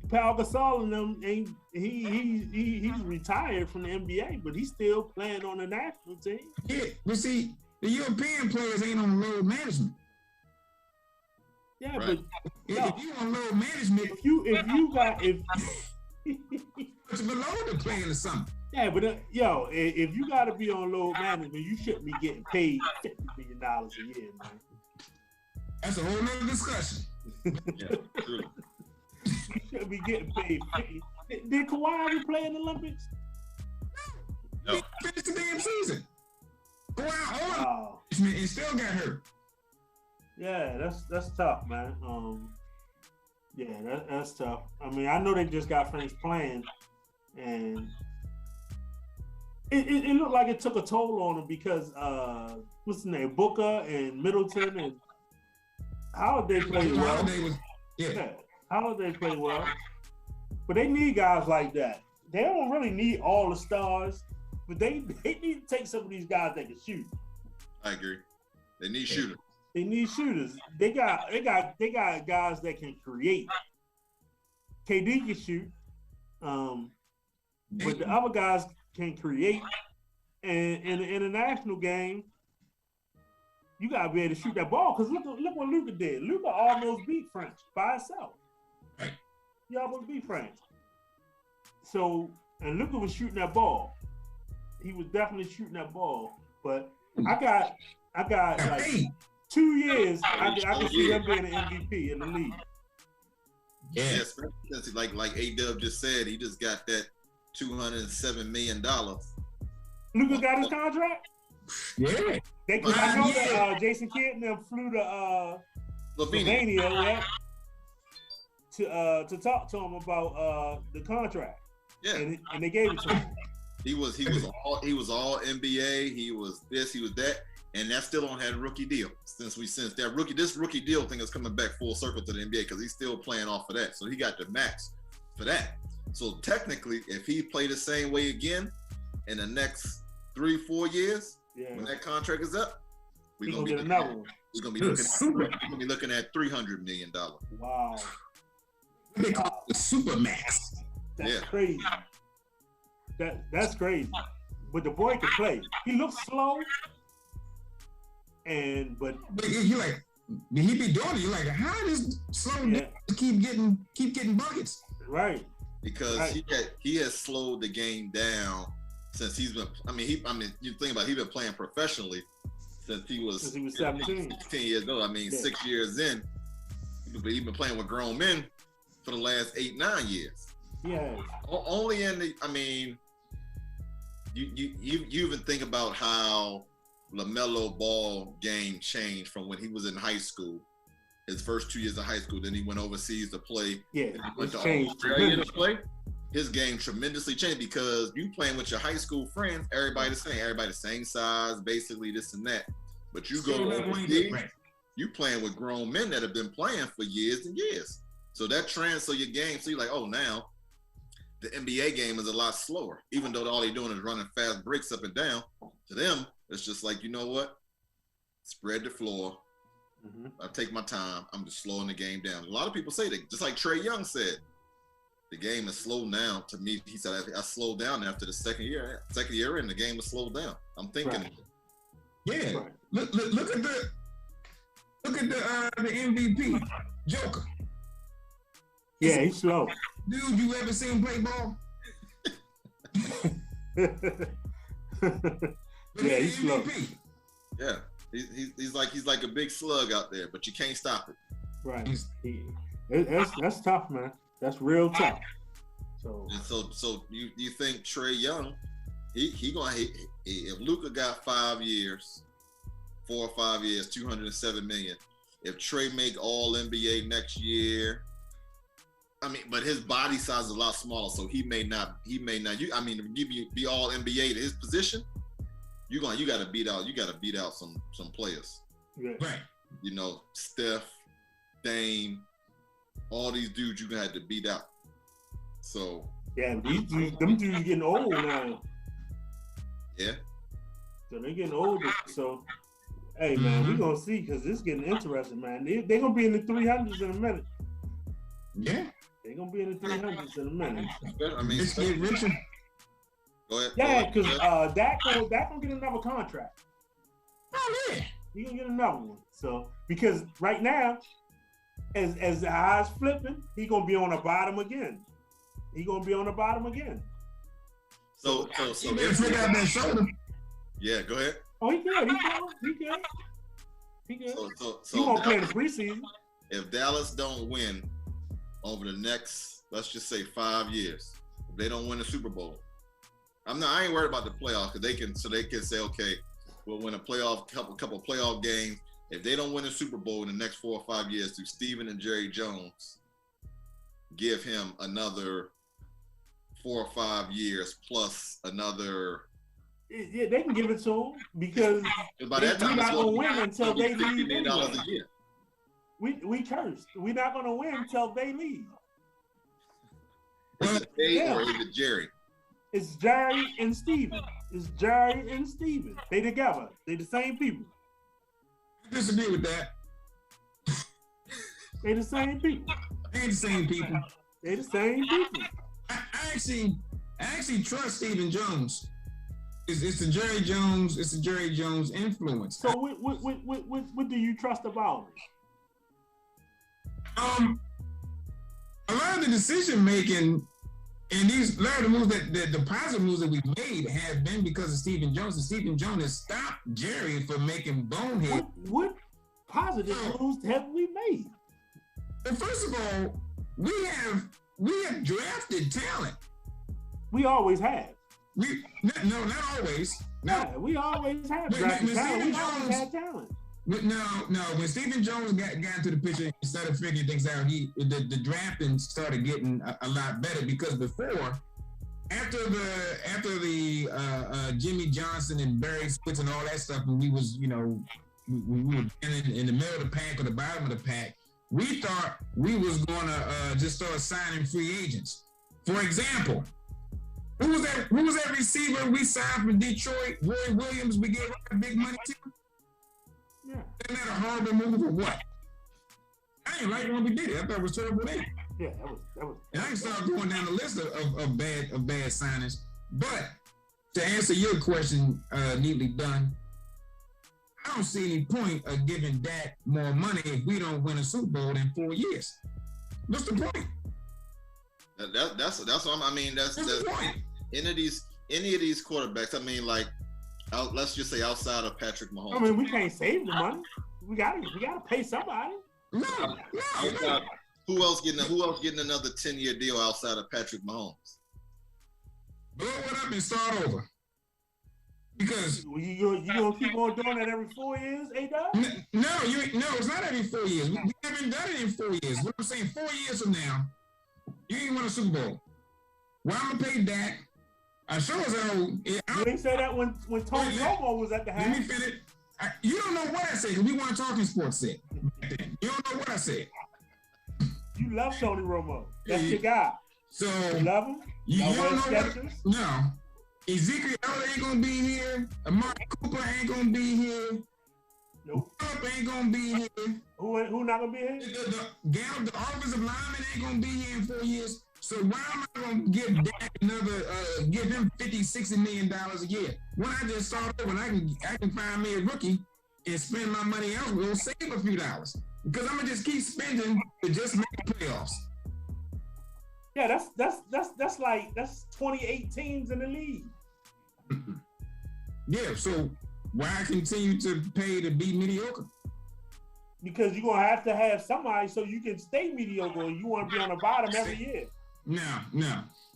[SPEAKER 1] Pau Gasol and them ain't he's retired from the NBA, but he's still playing on the national team.
[SPEAKER 3] Yeah, but see, the European players ain't on load management.
[SPEAKER 1] Yeah,
[SPEAKER 2] right.
[SPEAKER 1] But
[SPEAKER 3] if you on load management,
[SPEAKER 1] if you got
[SPEAKER 3] it's below the playing or something.
[SPEAKER 1] Yeah, but if you got to be on load management, you shouldn't be getting paid $50 million a year, man.
[SPEAKER 3] That's a whole nother discussion.
[SPEAKER 2] Yeah, true.
[SPEAKER 1] You shouldn't be getting paid $50. Did Kawhi ever play in the Olympics?
[SPEAKER 3] No. He finished the damn season. Kawhi
[SPEAKER 1] on
[SPEAKER 3] and still got hurt.
[SPEAKER 1] Yeah, that's tough, man. Yeah, that's tough. I mean, I know they just got finished playing, and it looked like it took a toll on them because what's his name, Booker and Middleton and Holiday played well. Holiday played well, but they need guys like that. They don't really need all the stars, but they need to take some of these guys that can shoot.
[SPEAKER 2] I agree. They need shooters.
[SPEAKER 1] They need shooters. They got guys that can create. KD can shoot, but the other guys can create. And in the international game, you gotta be able to shoot that ball. Because look what Luka did. Luka almost beat France by himself. He almost beat France. So, and Luka was shooting that ball. He was definitely shooting that ball. But I got like 2 years. I can see him being an MVP in the league.
[SPEAKER 2] Yeah, especially like A-Dub just said, he just got that $207 million.
[SPEAKER 1] Luka got his contract?
[SPEAKER 3] Yeah.
[SPEAKER 1] I know that Jason Kidd and them flew to Slovenia, right? To talk to him about the contract.
[SPEAKER 2] Yeah.
[SPEAKER 1] And they gave it to him.
[SPEAKER 2] He was all NBA, he was this, he was that, and that still don't have a rookie deal. Since this rookie deal thing is coming back full circle to the NBA because he's still playing off of that. So he got the max for that. So technically, if he played the same way again in the next 3-4 years, when that contract is up, we're gonna be looking at $300 million.
[SPEAKER 1] Wow.
[SPEAKER 3] They call it the super max.
[SPEAKER 1] That's crazy. That's crazy. But the boy can play. He looks slow. But
[SPEAKER 3] you like he be doing it. You're like, how does slow keep getting buckets?
[SPEAKER 1] Right.
[SPEAKER 2] Because he has slowed the game down since he's been. You think about it, he's been playing professionally since he was 17, 16 years old. 6 years in, he's been playing with grown men for the last 8-9 years.
[SPEAKER 1] Yeah.
[SPEAKER 2] Only in the. You even think about how LaMelo Ball game changed from when he was in high school, his first 2 years of high school. Then he went overseas to play. Yeah, he went to Australia to play. His game tremendously changed because you playing with your high school friends, everybody the same size, basically this and that. But you go overseas, you playing with grown men that have been playing for years and years. So that transfer your game. So you're like, oh, now the NBA game is a lot slower, even though all they're doing is running fast breaks up and down. To them, it's just like, you know what? Spread the floor. I take my time. I'm just slowing the game down. A lot of people say that, just like Trae Young said, the game is slowed down. To me, he said, I slowed down after the second year in, the game was slowed down. I'm thinking.
[SPEAKER 1] Right.
[SPEAKER 3] Yeah. Right. Look at the MVP, Joker.
[SPEAKER 1] Yeah, he's slow.
[SPEAKER 3] Dude, you ever seen him play ball?
[SPEAKER 1] Yeah, he's slow.
[SPEAKER 2] Yeah, he's like a big slug out there, but you can't stop it.
[SPEAKER 1] Right. That's tough, man. That's real tough.
[SPEAKER 2] So you think Trae Young, he gonna if Luka got 4 or 5 years, $207 million. If Trae make All NBA next year, I mean, but his body size is a lot smaller, so he may not. To be All NBA to his position, you got to beat out some players.
[SPEAKER 1] Yeah.
[SPEAKER 3] Right.
[SPEAKER 2] You know, Steph, Dame, all these dudes you had to beat out. So
[SPEAKER 1] yeah, them dudes getting old now.
[SPEAKER 2] Yeah.
[SPEAKER 1] So they're getting older. So hey man, we gonna see, because this is getting interesting, man. They're gonna be in the 300s in a minute.
[SPEAKER 3] Yeah.
[SPEAKER 1] They're gonna be in the 300s in a minute.
[SPEAKER 2] I mean,
[SPEAKER 3] Let's get richer.
[SPEAKER 2] Go ahead.
[SPEAKER 1] Yeah, because Dak gonna get another contract.
[SPEAKER 3] Oh yeah.
[SPEAKER 1] He gonna get another one. So because right now, as the eyes flipping, he gonna be on the bottom again.
[SPEAKER 2] So
[SPEAKER 3] You better figure out that shoulder.
[SPEAKER 2] yeah, go ahead.
[SPEAKER 1] Oh, he good. He good.
[SPEAKER 2] So
[SPEAKER 1] He won't play in the preseason.
[SPEAKER 2] If Dallas don't win over the next, let's just say 5 years, if they don't win the Super Bowl, I ain't worried about the playoffs, because they can say, okay, we'll win a couple playoff games. If they don't win the Super Bowl in the next 4 or 5 years, do Steven and Jerry Jones give him another 4 or 5 years plus another?
[SPEAKER 1] Yeah, they can give it to him, because
[SPEAKER 2] by that time,
[SPEAKER 1] we're not gonna win until they
[SPEAKER 2] $50
[SPEAKER 1] leave.
[SPEAKER 2] million
[SPEAKER 1] Anyway.
[SPEAKER 2] a year.
[SPEAKER 1] We cursed. We're not gonna win until they leave.
[SPEAKER 2] Is it Dave or is it Jerry?
[SPEAKER 1] It's Jerry and Steven. They together. They the same people.
[SPEAKER 3] I disagree with that.
[SPEAKER 1] They the same people.
[SPEAKER 3] They ain't the same people.
[SPEAKER 1] They the same people.
[SPEAKER 3] I actually trust Stephen Jones. It's the Jerry Jones influence.
[SPEAKER 1] So what do you trust about him?
[SPEAKER 3] A lot of the decision making and a lot of the moves the positive moves that we've made have been because of Stephen Jones, and Stephen Jones has stopped Jerry from making bonehead.
[SPEAKER 1] What positive moves have we made?
[SPEAKER 3] Well, first of all, we have drafted talent.
[SPEAKER 1] We always have.
[SPEAKER 3] No, not always.
[SPEAKER 1] Yeah, we always have drafted talent. We always had talent.
[SPEAKER 3] But no. When Stephen Jones got into the picture and started figuring things out, the drafting started getting a lot better, because before, after the Jimmy Johnson and Barry Switz and all that stuff, when we was we were in the middle of the pack or the bottom of the pack, we thought we was gonna just start signing free agents. For example, who was that receiver we signed from Detroit? Roy Williams. We gave big money to.
[SPEAKER 1] Yeah.
[SPEAKER 3] Isn't that a horrible move or what? I ain't like when we did it. I thought it was terrible then.
[SPEAKER 1] Yeah, that was.
[SPEAKER 3] And I can start going down the list of bad signings. But to answer your question, neatly done, I don't see any point of giving Dak more money if we don't win a Super Bowl in 4 years. What's the point?
[SPEAKER 2] That's what I mean. That's the point. Any of these quarterbacks. I mean, like, let's just say outside of Patrick Mahomes.
[SPEAKER 1] I mean, we can't save the money. We gotta pay somebody.
[SPEAKER 3] No.
[SPEAKER 2] Who else getting another 10-year deal outside of Patrick Mahomes?
[SPEAKER 3] Blow it up and start over. Because
[SPEAKER 1] you gonna keep on doing that every 4 years, A-Dub?
[SPEAKER 3] No, it's not every 4 years. We haven't done it in 4 years. What I'm saying, 4 years from now, you ain't won a Super Bowl. Well, I'm gonna pay Dak. I sure as hell.
[SPEAKER 1] You ain't say that when Tony Romo was at the house.
[SPEAKER 3] Let me finish. You don't know what I said because we weren't talking sports set. You don't know what I said.
[SPEAKER 1] You love Tony Romo. That's your guy.
[SPEAKER 3] So
[SPEAKER 1] you love him?
[SPEAKER 3] You don't know what?
[SPEAKER 1] Sketchers?
[SPEAKER 3] No. Ezekiel Elliott ain't gonna be here. Amari Cooper ain't gonna be here.
[SPEAKER 1] Nope.
[SPEAKER 3] Phillip ain't gonna be here.
[SPEAKER 1] Who not gonna be here?
[SPEAKER 3] The offensive lineman ain't gonna be here in 4 years. So why am I gonna give Dak give him $50-60 million a year? When I just start over, and I can find me a rookie and spend my money else, we'll save a few dollars. Because I'm gonna just keep spending to just make playoffs.
[SPEAKER 1] Yeah, that's 28 teams in the league.
[SPEAKER 3] Yeah, so why continue to pay to be mediocre?
[SPEAKER 1] Because you're gonna have to have somebody so you can stay mediocre. And you want to be on the bottom every year.
[SPEAKER 3] No.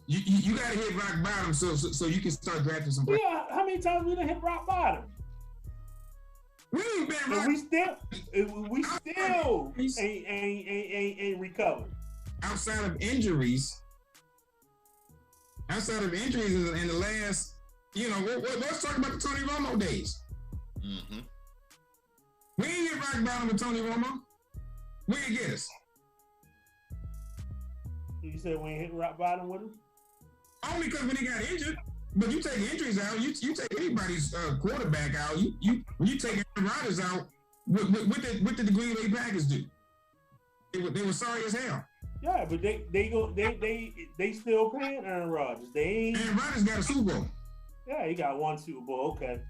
[SPEAKER 3] You gotta hit rock bottom so you can start drafting some players.
[SPEAKER 1] Yeah, how many times we done hit rock bottom?
[SPEAKER 3] We ain't been rock.
[SPEAKER 1] We still ain't recovered.
[SPEAKER 3] Outside of injuries in the last, let's talk about the Tony Romo days.
[SPEAKER 2] Mm-hmm.
[SPEAKER 3] We ain't hit rock bottom with Tony Romo. We ain't get us.
[SPEAKER 1] You said we ain't hit rock bottom with him?
[SPEAKER 3] Only because when he got injured. But you take injuries out, you take anybody's quarterback out. When you take Aaron Rodgers out, what did the Green Bay Packers do? They were sorry as hell.
[SPEAKER 1] Yeah, but they still paying Aaron Rodgers.
[SPEAKER 3] Aaron Rodgers got a Super Bowl.
[SPEAKER 1] Yeah, he got one Super Bowl. Okay.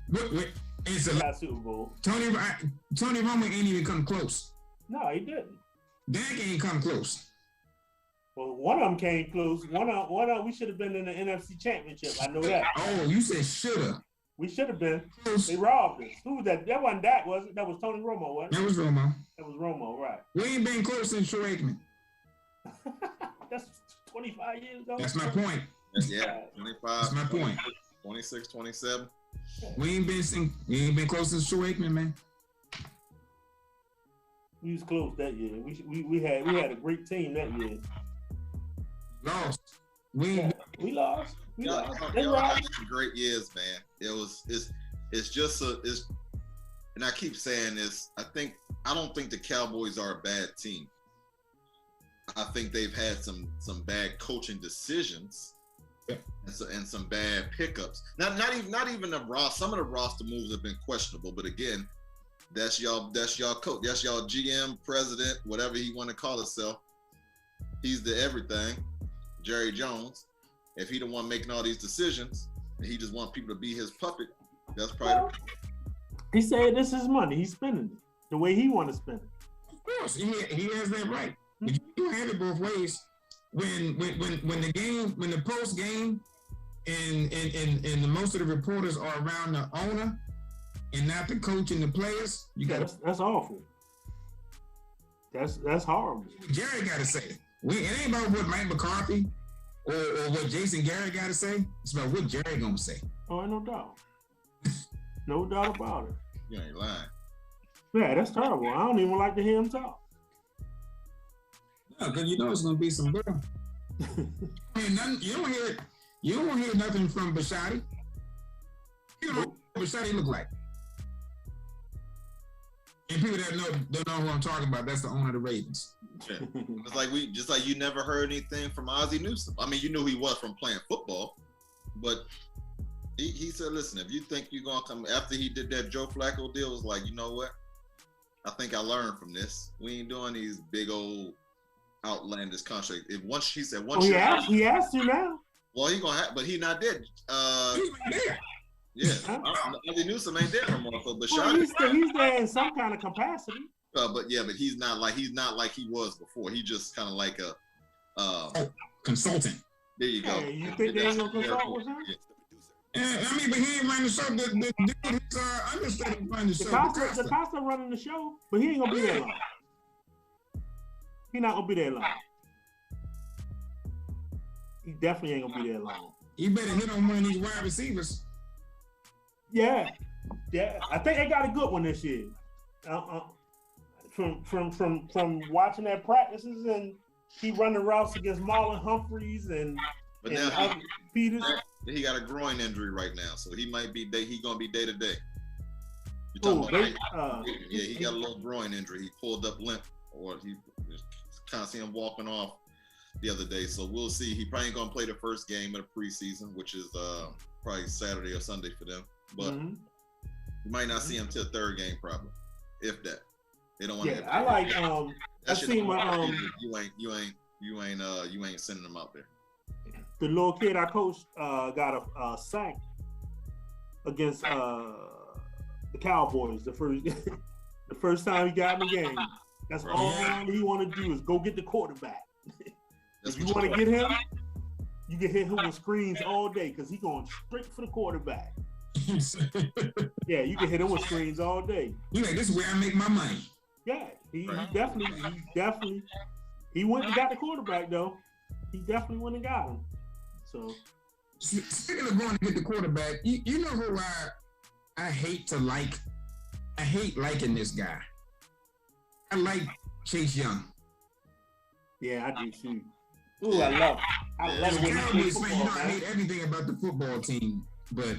[SPEAKER 3] It's
[SPEAKER 1] a Super Bowl.
[SPEAKER 3] Tony Romo ain't even come close.
[SPEAKER 1] No, he didn't.
[SPEAKER 3] Dak ain't come close.
[SPEAKER 1] Well, one of them came close. One of we should have been in the NFC Championship. I know that.
[SPEAKER 3] Oh, you said shoulda.
[SPEAKER 1] We should have been. They robbed us. Who was that? That wasn't Dak, was it? That was Tony Romo, wasn't it?
[SPEAKER 3] That was Romo.
[SPEAKER 1] That was Romo, right.
[SPEAKER 3] We ain't been close since Troy Aikman.
[SPEAKER 1] That's 25 years ago.
[SPEAKER 3] That's my point.
[SPEAKER 2] Yeah, 25.
[SPEAKER 3] That's my point.
[SPEAKER 2] 26, 27.
[SPEAKER 3] We ain't been close since Troy Aikman, man.
[SPEAKER 1] We was close that year. We had a great team that year.
[SPEAKER 3] Lost.
[SPEAKER 1] We lost.
[SPEAKER 2] Y'all had some great years, man. And I keep saying this. I don't think the Cowboys are a bad team. I think they've had some bad coaching decisions, and some bad pickups. Not even the roster. Some of the roster moves have been questionable, but again, that's y'all coach. That's y'all GM, president, whatever he want to call himself. He's the everything. Jerry Jones, if he the one making all these decisions and he just want people to be his puppet, that's probably.
[SPEAKER 1] He said this is money. He's spending it the way he want to spend it.
[SPEAKER 3] Of course, he has that right. But you have it both ways. When the post game and most of the reporters are around the owner and not the coach and the players,
[SPEAKER 1] that's awful. That's horrible.
[SPEAKER 3] Jerry got to say. It ain't about what Mike McCarthy or what Jason Garrett got to say. It's about what Jerry gonna say.
[SPEAKER 1] Oh, no doubt. No doubt about it.
[SPEAKER 2] You ain't lying.
[SPEAKER 1] Yeah, that's terrible. I don't even like to hear him talk.
[SPEAKER 3] No, because it's gonna be some girl. You don't hear nothing from Bisciotti. You know what Bisciotti look like. And people that don't know who I'm talking about, that's the owner of the Ravens.
[SPEAKER 2] Yeah. It's like you never heard anything from Ozzie Newsome. I mean, you knew he was from playing football, but he said, listen, if you think you're gonna come after he did that Joe Flacco deal, was like, you know what? I think I learned from this. We ain't doing these big old outlandish contracts.
[SPEAKER 1] He asked you now.
[SPEAKER 2] Well, he gonna have, but he not dead.
[SPEAKER 3] He's there.
[SPEAKER 2] Yeah, Ozzie Newsome ain't there no more. But
[SPEAKER 1] he's there in some kind of capacity.
[SPEAKER 2] But he's not like he was before. He just kind of like a
[SPEAKER 3] consultant.
[SPEAKER 2] There you go.
[SPEAKER 1] Hey, you think they ain't gonna consult with him?
[SPEAKER 3] Yeah, I mean, but he ain't running the show. The dude, his understudy running the show.
[SPEAKER 1] The Costa running the show, but he ain't gonna be there long. He not gonna be there long. He definitely ain't gonna be there long.
[SPEAKER 3] He better hit on one of these wide receivers.
[SPEAKER 1] Yeah. I think they got a good one this year. From watching their practices, and he running routes against Marlon Humphreys and
[SPEAKER 2] Peters. He got a groin injury right now, so he might be he gonna be day to day. You talking about?
[SPEAKER 1] Yeah,
[SPEAKER 2] he got a little groin injury. He pulled up limp, or he kind of see him walking off the other day. So we'll see. He probably ain't gonna play the first game of the preseason, which is probably Saturday or Sunday for them. But you might not see him till third game, probably, if that. They don't want to.
[SPEAKER 1] Yeah, I like. I seen my
[SPEAKER 2] you ain't sending them out there.
[SPEAKER 1] The little kid I coached got a sack against the Cowboys the first time he got in the game. That's all he want to do is go get the quarterback. If you want to get him, you can hit him with screens all day because he's going straight for the quarterback. Yeah, you can hit him with screens all day.
[SPEAKER 3] You like, this is where I make my money.
[SPEAKER 1] Yeah, he definitely he went and got the quarterback though. He definitely went and got him. So
[SPEAKER 3] speaking of going to get the quarterback, you know who I hate to like? I hate liking this guy. I like Chase Young.
[SPEAKER 1] Yeah, I do too. Ooh, I love it when he plays football,
[SPEAKER 3] you know, I hate everything about the football team, but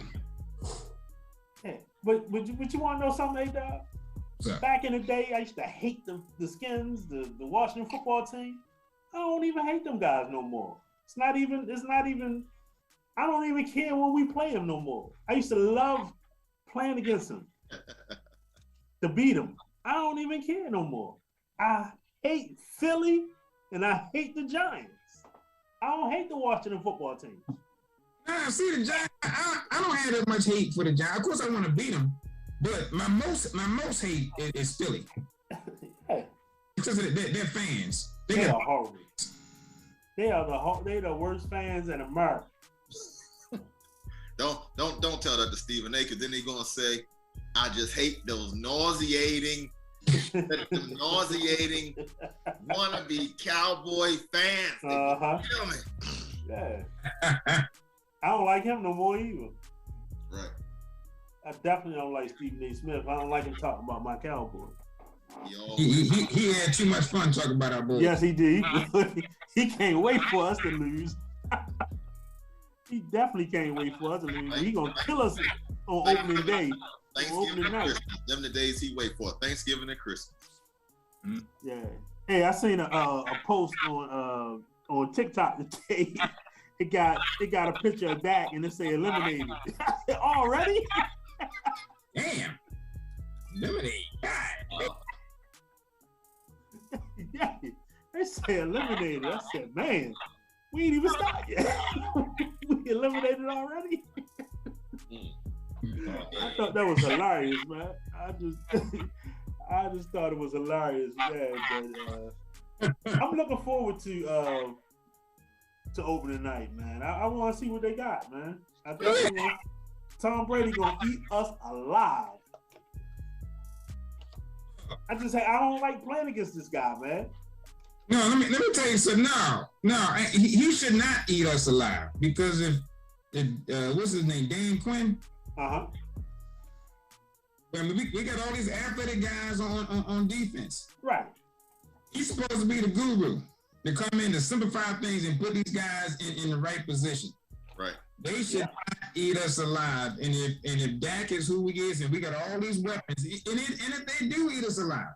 [SPEAKER 1] yeah, but you want to know something, A-Dog? Back in the day, I used to hate the Skins, the Washington football team. I don't even hate them guys no more. It's not even. I don't even care when we play them no more. I used to love playing against them to beat them. I don't even care no more. I hate Philly and I hate the Giants. I don't hate the Washington football team.
[SPEAKER 3] Nah, see the Giants. I don't have that much hate for the Giants. Of course, I want to beat them, but my most hate is Philly.
[SPEAKER 1] Yeah.
[SPEAKER 3] Because of their fans.
[SPEAKER 1] They are horrible. They're the worst fans in America.
[SPEAKER 2] Don't tell that to Stephen A. Because then they're gonna say, "I just hate those nauseating wannabe Cowboy fans."
[SPEAKER 1] Yeah. I don't like him no more either.
[SPEAKER 2] Right.
[SPEAKER 1] I definitely don't like Stephen A. Smith. I don't like him talking about my Cowboys.
[SPEAKER 3] He had too much fun talking about our boys.
[SPEAKER 1] Yes, he did. He can't wait for us to lose. He definitely can't wait for us to lose. He gonna kill us on opening day.
[SPEAKER 2] Thanksgiving and Christmas. Them the days he wait for. Thanksgiving and Christmas.
[SPEAKER 1] Yeah. Hey, I seen a post on TikTok today. It got a picture of Dak and it say eliminated. Already?
[SPEAKER 3] Damn. Eliminated.
[SPEAKER 1] Yeah, they say eliminated. I said, man, we ain't even started yet. We eliminated already. I thought that was hilarious, man. I just thought it was hilarious, man. But I'm looking forward to opening night, man. I want to see what they got, man. I think Tom Brady gonna eat us alive. I don't like playing against this guy, man.
[SPEAKER 3] No, let me tell you something. No, he should not eat us alive because if what's his name, Dan Quinn. I mean, we got all these athletic guys on defense.
[SPEAKER 1] Right.
[SPEAKER 3] He's supposed to be the guru to come in to simplify things and put these guys in the right position.
[SPEAKER 2] Right.
[SPEAKER 3] They should not eat us alive. And if Dak is who he is, and we got all these weapons, and if they do eat us alive,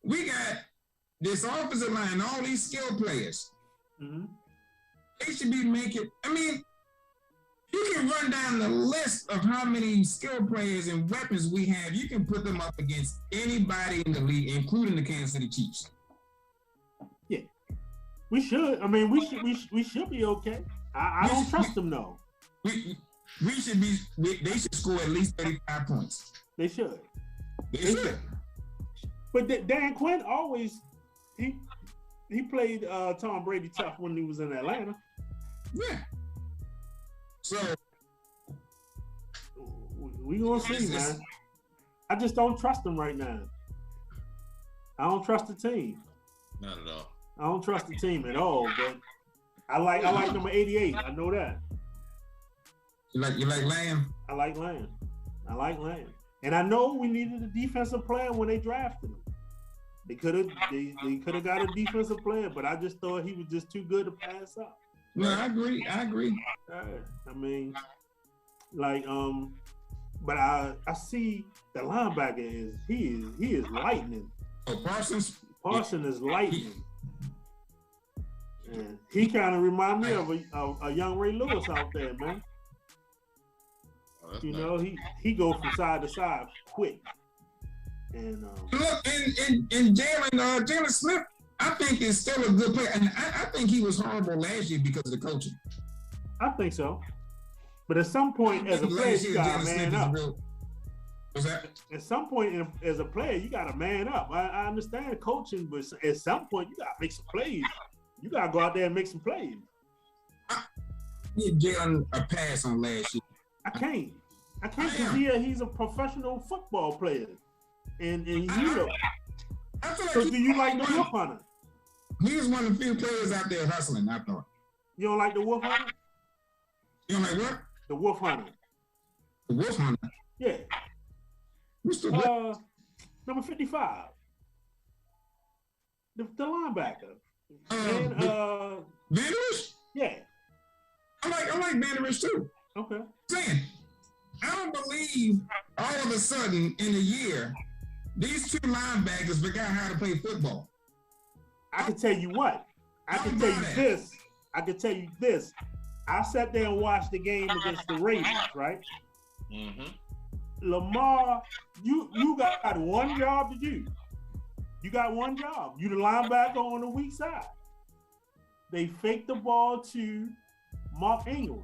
[SPEAKER 3] we got this offensive line, all these skill players. Mm-hmm. They should be making. I mean, you can run down the list of how many skill players and weapons we have. You can put them up against anybody in the league, including the Kansas City Chiefs.
[SPEAKER 1] Yeah, we should. I mean, we should be okay. I don't trust them though.
[SPEAKER 3] We should be. They should score at least 35 points.
[SPEAKER 1] They should.
[SPEAKER 3] They should.
[SPEAKER 1] But Dan Quinn always he played Tom Brady tough when he was in Atlanta.
[SPEAKER 3] Yeah. So
[SPEAKER 1] we gonna see, man. I just don't trust them right now. I don't trust the team.
[SPEAKER 2] Not at all.
[SPEAKER 1] I don't trust the team at all. But I like number 88. I know that.
[SPEAKER 3] You like Lamb?
[SPEAKER 1] I like Lamb. And I know we needed a defensive player when they drafted him. They could have got a defensive player, but I just thought he was just too good to pass up.
[SPEAKER 3] No, I agree.
[SPEAKER 1] I mean, like But I see the linebacker he is lightning.
[SPEAKER 3] Oh, Parsons.
[SPEAKER 1] Parsons is lightning. And he kind of remind me of a young Ray Lewis out there, man. You know, he goes from side to side quick. And
[SPEAKER 3] look, and Jalen Smith, I think is still a good player, and I think he was horrible last year because of the coaching.
[SPEAKER 1] I think so. But at some point, as a player, you got to man up.
[SPEAKER 3] What's that?
[SPEAKER 1] At some point, as a player, you got to man up. I understand coaching, but at some point, you got to make some plays. You got to go out there and make some plays.
[SPEAKER 3] I give Jalen a pass on last year.
[SPEAKER 1] I can't because he's a professional football player. And he's so do you like the Wolf Hunter?
[SPEAKER 3] He was one of the few players out there hustling, I thought.
[SPEAKER 1] You don't like the Wolf Hunter?
[SPEAKER 3] You don't like what?
[SPEAKER 1] The Wolf Hunter.
[SPEAKER 3] The Wolf Hunter?
[SPEAKER 1] Yeah.
[SPEAKER 3] What's the
[SPEAKER 1] number 55. The linebacker.
[SPEAKER 3] Vanderbilt?
[SPEAKER 1] Yeah.
[SPEAKER 3] I like Vanderbilt too.
[SPEAKER 1] Okay.
[SPEAKER 3] Saying, I don't believe all of a sudden in a year, these two linebackers forgot how to play football.
[SPEAKER 1] I can tell you what. I can tell you this. I sat there and watched the game against the Ravens, right?
[SPEAKER 2] Mm-hmm.
[SPEAKER 1] Lamar, you got one job to do. You got one job. You the linebacker on the weak side. They faked the ball to Mark Ingram.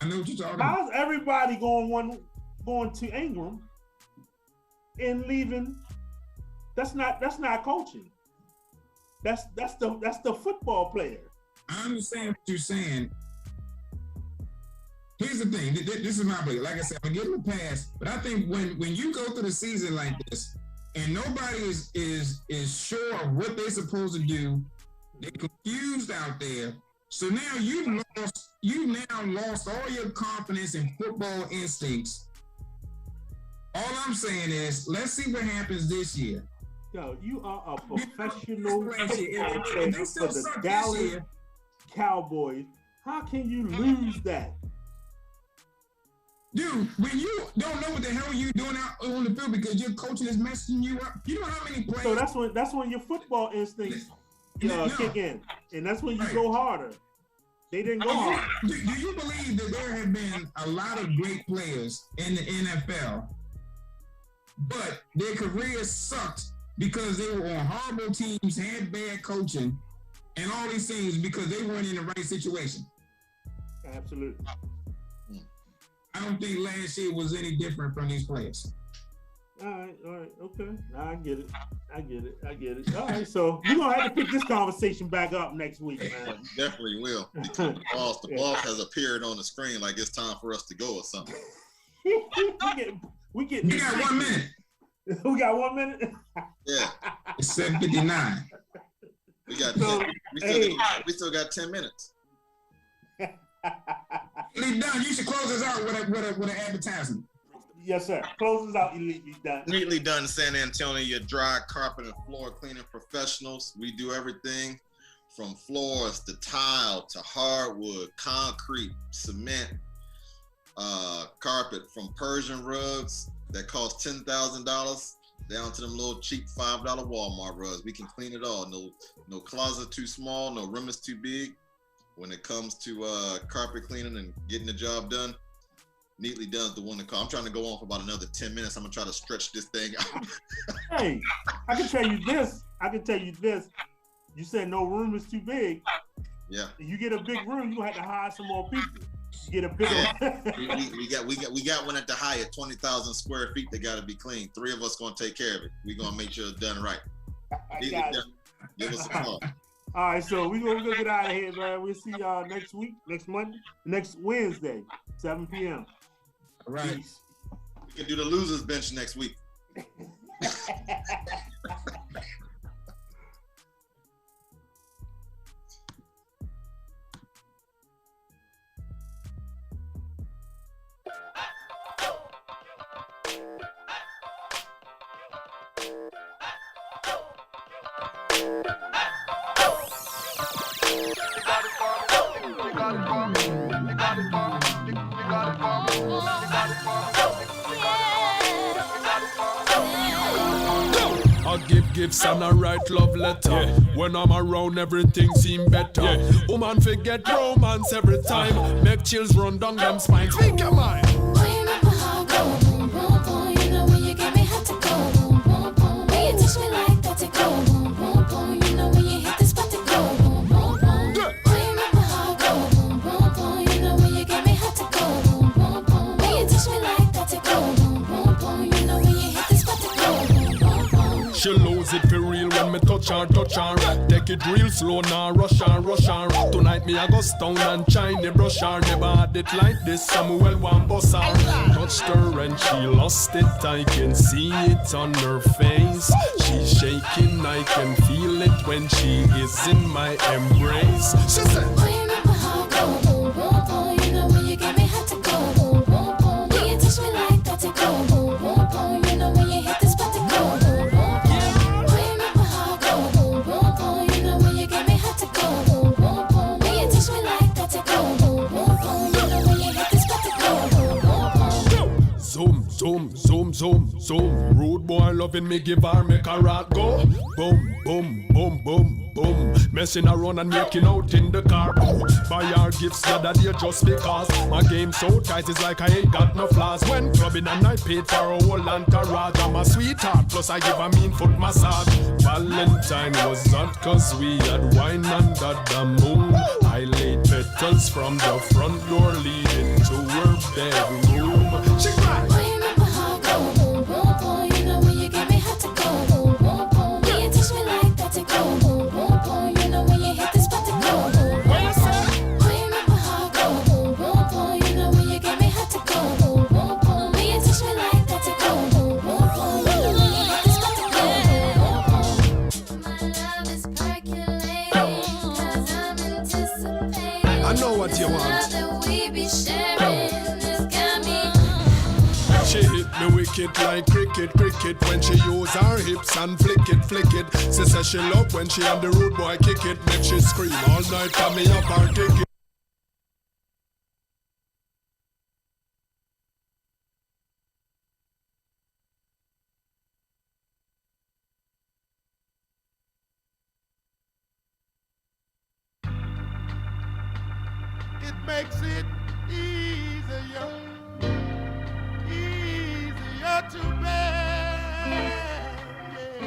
[SPEAKER 3] I know what you're talking about.
[SPEAKER 1] How's everybody going to Ingram and leaving? That's not coaching. That's the football player.
[SPEAKER 3] I understand what you're saying. Here's the thing. This is my opinion. Like I said, I'm gonna give him a pass, but I think when you go through the season like this and nobody is sure of what they're supposed to do, they're confused out there. So now you've now lost all your confidence and football instincts. All I'm saying is, let's see what happens this year.
[SPEAKER 1] Yo, you are a professional football player for the Dallas Cowboys. How can you lose that?
[SPEAKER 3] Dude, when you don't know what the hell you're doing out on the field because your coaching is messing you up, you know how many players.
[SPEAKER 1] So that's when your football instincts kick in, and that's when you go harder. They didn't go harder.
[SPEAKER 3] Do you believe that there have been a lot of great players in the NFL, but their careers sucked because they were on horrible teams, had bad coaching, and all these things because they weren't in the right situation?
[SPEAKER 1] Absolutely.
[SPEAKER 3] I don't think last year was any different from these players.
[SPEAKER 1] All right, okay. I get it. All right, so we're gonna have to pick this conversation back up next week, man.
[SPEAKER 2] Definitely will. The boss has appeared on the screen like it's time for us to go or something.
[SPEAKER 1] we got
[SPEAKER 3] 1 minute.
[SPEAKER 1] We got 1 minute.
[SPEAKER 3] Yeah. It's 7:59.
[SPEAKER 2] We still got 10 minutes.
[SPEAKER 3] Elite Don, you should close us out with an advertisement.
[SPEAKER 1] Yes, sir. Close us out, Elite Don.
[SPEAKER 2] Neatly Done San Antonio, your dry carpet and floor cleaning professionals. We do everything from floors to tile to hardwood, concrete, cement, carpet, from Persian rugs that cost $10,000 down to them little cheap $5 Walmart rugs. We can clean it all. No closet too small, no room is too big. When it comes to carpet cleaning and getting the job done, Neatly Done is the one to call. I'm trying to go on for about another 10 minutes. I'm gonna try to stretch this thing out.
[SPEAKER 1] Hey, I can tell you this. You said no room is too big.
[SPEAKER 2] Yeah.
[SPEAKER 1] If you get a big room, you have to hire some more people. You get a bigger.
[SPEAKER 2] we got one at the Hyatt, 20,000 square feet. That got to be clean. 3 of us gonna take care of it. We gonna make sure it's done right. Give us a call.
[SPEAKER 1] All right, so we're gonna get out of here, man. We'll see y'all next week, next Wednesday, 7 p.m.
[SPEAKER 3] All right.
[SPEAKER 1] Peace.
[SPEAKER 2] We can do the losers bench next week.
[SPEAKER 5] You got it for me.
[SPEAKER 6] gifts and I write love letter. When I'm around, everything seem better. Woman forget romance every time. Make chills run down them spines. Speak your mind.
[SPEAKER 5] Boy, you make my heart go boom, boom, boom. You know when you get me hot to go boom, boom, boom. When you touch me like that to go boom, boom, boom. You know when you hit the spot to go boom, boom, boom. Boy, you make my heart go boom, boom, boom. You know when you get me hot to go boom, boom, boom. When you touch me like that to go boom, boom, boom. You know when you hit the spot to go boom, boom, boom.
[SPEAKER 6] She lose it for real when me touch her. Take it real slow now, rush her. Tonight me I go stone and shiny brush her. Never had it like this, Samuel one boss her. Touched her and she lost it, I can see it on her face. She's shaking, I can feel it when she is in my embrace. She said,
[SPEAKER 5] boy, you make my heart go boom, boom, boom. You know when you get me hot to go boom, boom, boom. When you touch me like that to go boom, boom, boom. You know when you hit the spot to go boom, boom, boom. Boy, you make my heart go boom, boom, boom. You know when you get me hot to go boom, boom, boom. When you touch me like that to go boom, boom, boom. You know when you hit the spot to go boom, boom, boom.
[SPEAKER 6] zoom, zoom, zoom, zoom, zoom. Rude boy loving me, give her, make her rat go. Boom, boom, boom, boom, boom. Messing around and making out in the car. Buy her gifts the other day just because my game so tight, it's like I ain't got no flaws. When clubbing and I paid for a whole entourage. I'm a sweetheart, plus I give a mean foot massage. Valentine was hot cause we had wine under the moon. I laid petals from the front door leading to her bedroom. She cried.
[SPEAKER 5] Boy, you make my heart go boom, boom, boom. You know when you get me hot to go boom, boom, boom. When you touch me like that to go boom, boom, boom. You know when you hit the spot to go boom, boom, boom. Boy, you make my heart go boom, boom, boom. You know when you get me hot to go boom, boom, boom. When you touch me like that to go boom, boom, boom. You know when you hit the spot to go boom, boom, boom. My love is percolating, 'cause I'm anticipating.
[SPEAKER 6] I know what you want.
[SPEAKER 5] Love that we be sharing.
[SPEAKER 6] She hit me wicked like cricket when she use her hips and flick it. She says she love when she and the rude boy kick it. Make she scream all night for me up her ticket.
[SPEAKER 7] It makes it easier to bear. Yeah.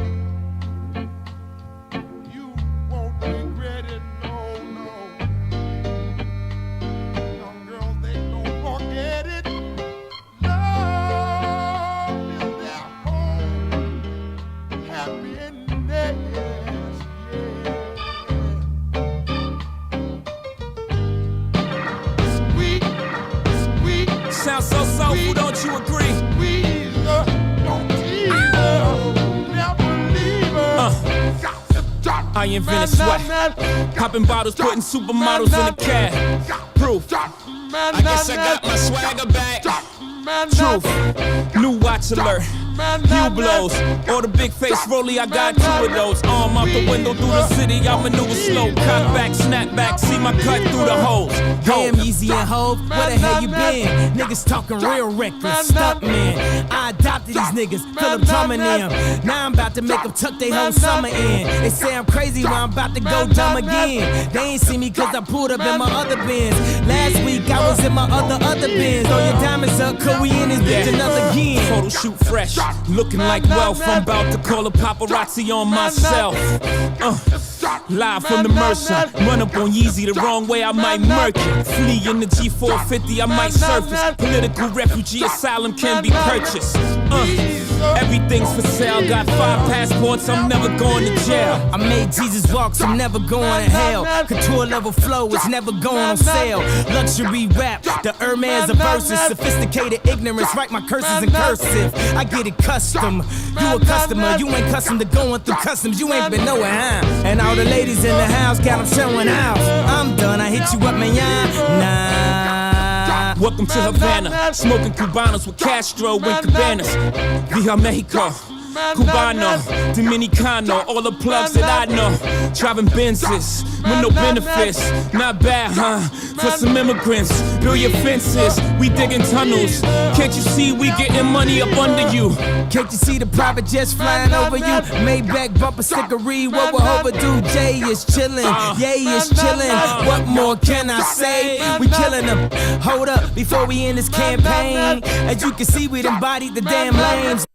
[SPEAKER 7] You won't regret it, no. Young girls, they don't forget it. Love is their home, happiness, yeah. Sweet.
[SPEAKER 8] Sounds so soulful, don't you agree? I invented sweat, popping bottles, putting supermodels in the cab. Proof. I guess I got my swagger back. Truth. New watch alert. Hue blows. Or the big face rollie, I got two of those. Arm out the window through the city, I maneuver slow. Cut back, snap back, see my cut through the holes.
[SPEAKER 9] Damn, Easy and Hov, where the hell you been? Niggas talking real reckless, stuck man. I adopted these niggas, feel them drumming them. Now I'm about to make them tuck they whole summer in. They say I'm crazy, but I'm about to go dumb again. They ain't see me cause I pulled up in my other bins. Last week I was in my other bins. Throw your diamonds up, cause we in this bitch another again.
[SPEAKER 8] Photo shoot fresh, looking like wealth. I'm about to call a paparazzi on myself. Live from the Mercer. Run up on Yeezy the wrong way, I might murk it. Flee in the G450, I might surface. Political refugee asylum can be purchased. Everything's for sale. Got 5 passports, I'm never going to jail.
[SPEAKER 9] I made Jesus walks, I'm never going to hell. Couture level flow, it's never going on sale. Luxury rap, the Hermes of verses. Sophisticated ignorance, write my curses in cursive. I get it custom. You a customer, you ain't custom to going through customs. You ain't been nowhere, huh? And all the ladies in the house got them showing out. I'm done, I hit you up, man, nah.
[SPEAKER 8] Welcome to Havana, smoking Cubanos with Castro and Cabanas. Via Mexico, Cubano, Dominicano, all the plugs that I know. Driving Benzes with no benefits. Not bad, huh? For some immigrants, build your fences. We digging tunnels. Can't you see we getting money up under you?
[SPEAKER 9] Can't you see the private jets flying over you? Maybach bumper stickery, what we're overdue. Jay is chillin', Yay is chillin'. What more can I say? We killin' them. Hold up, before we end this campaign. As you can see, we done bodied the damn lames.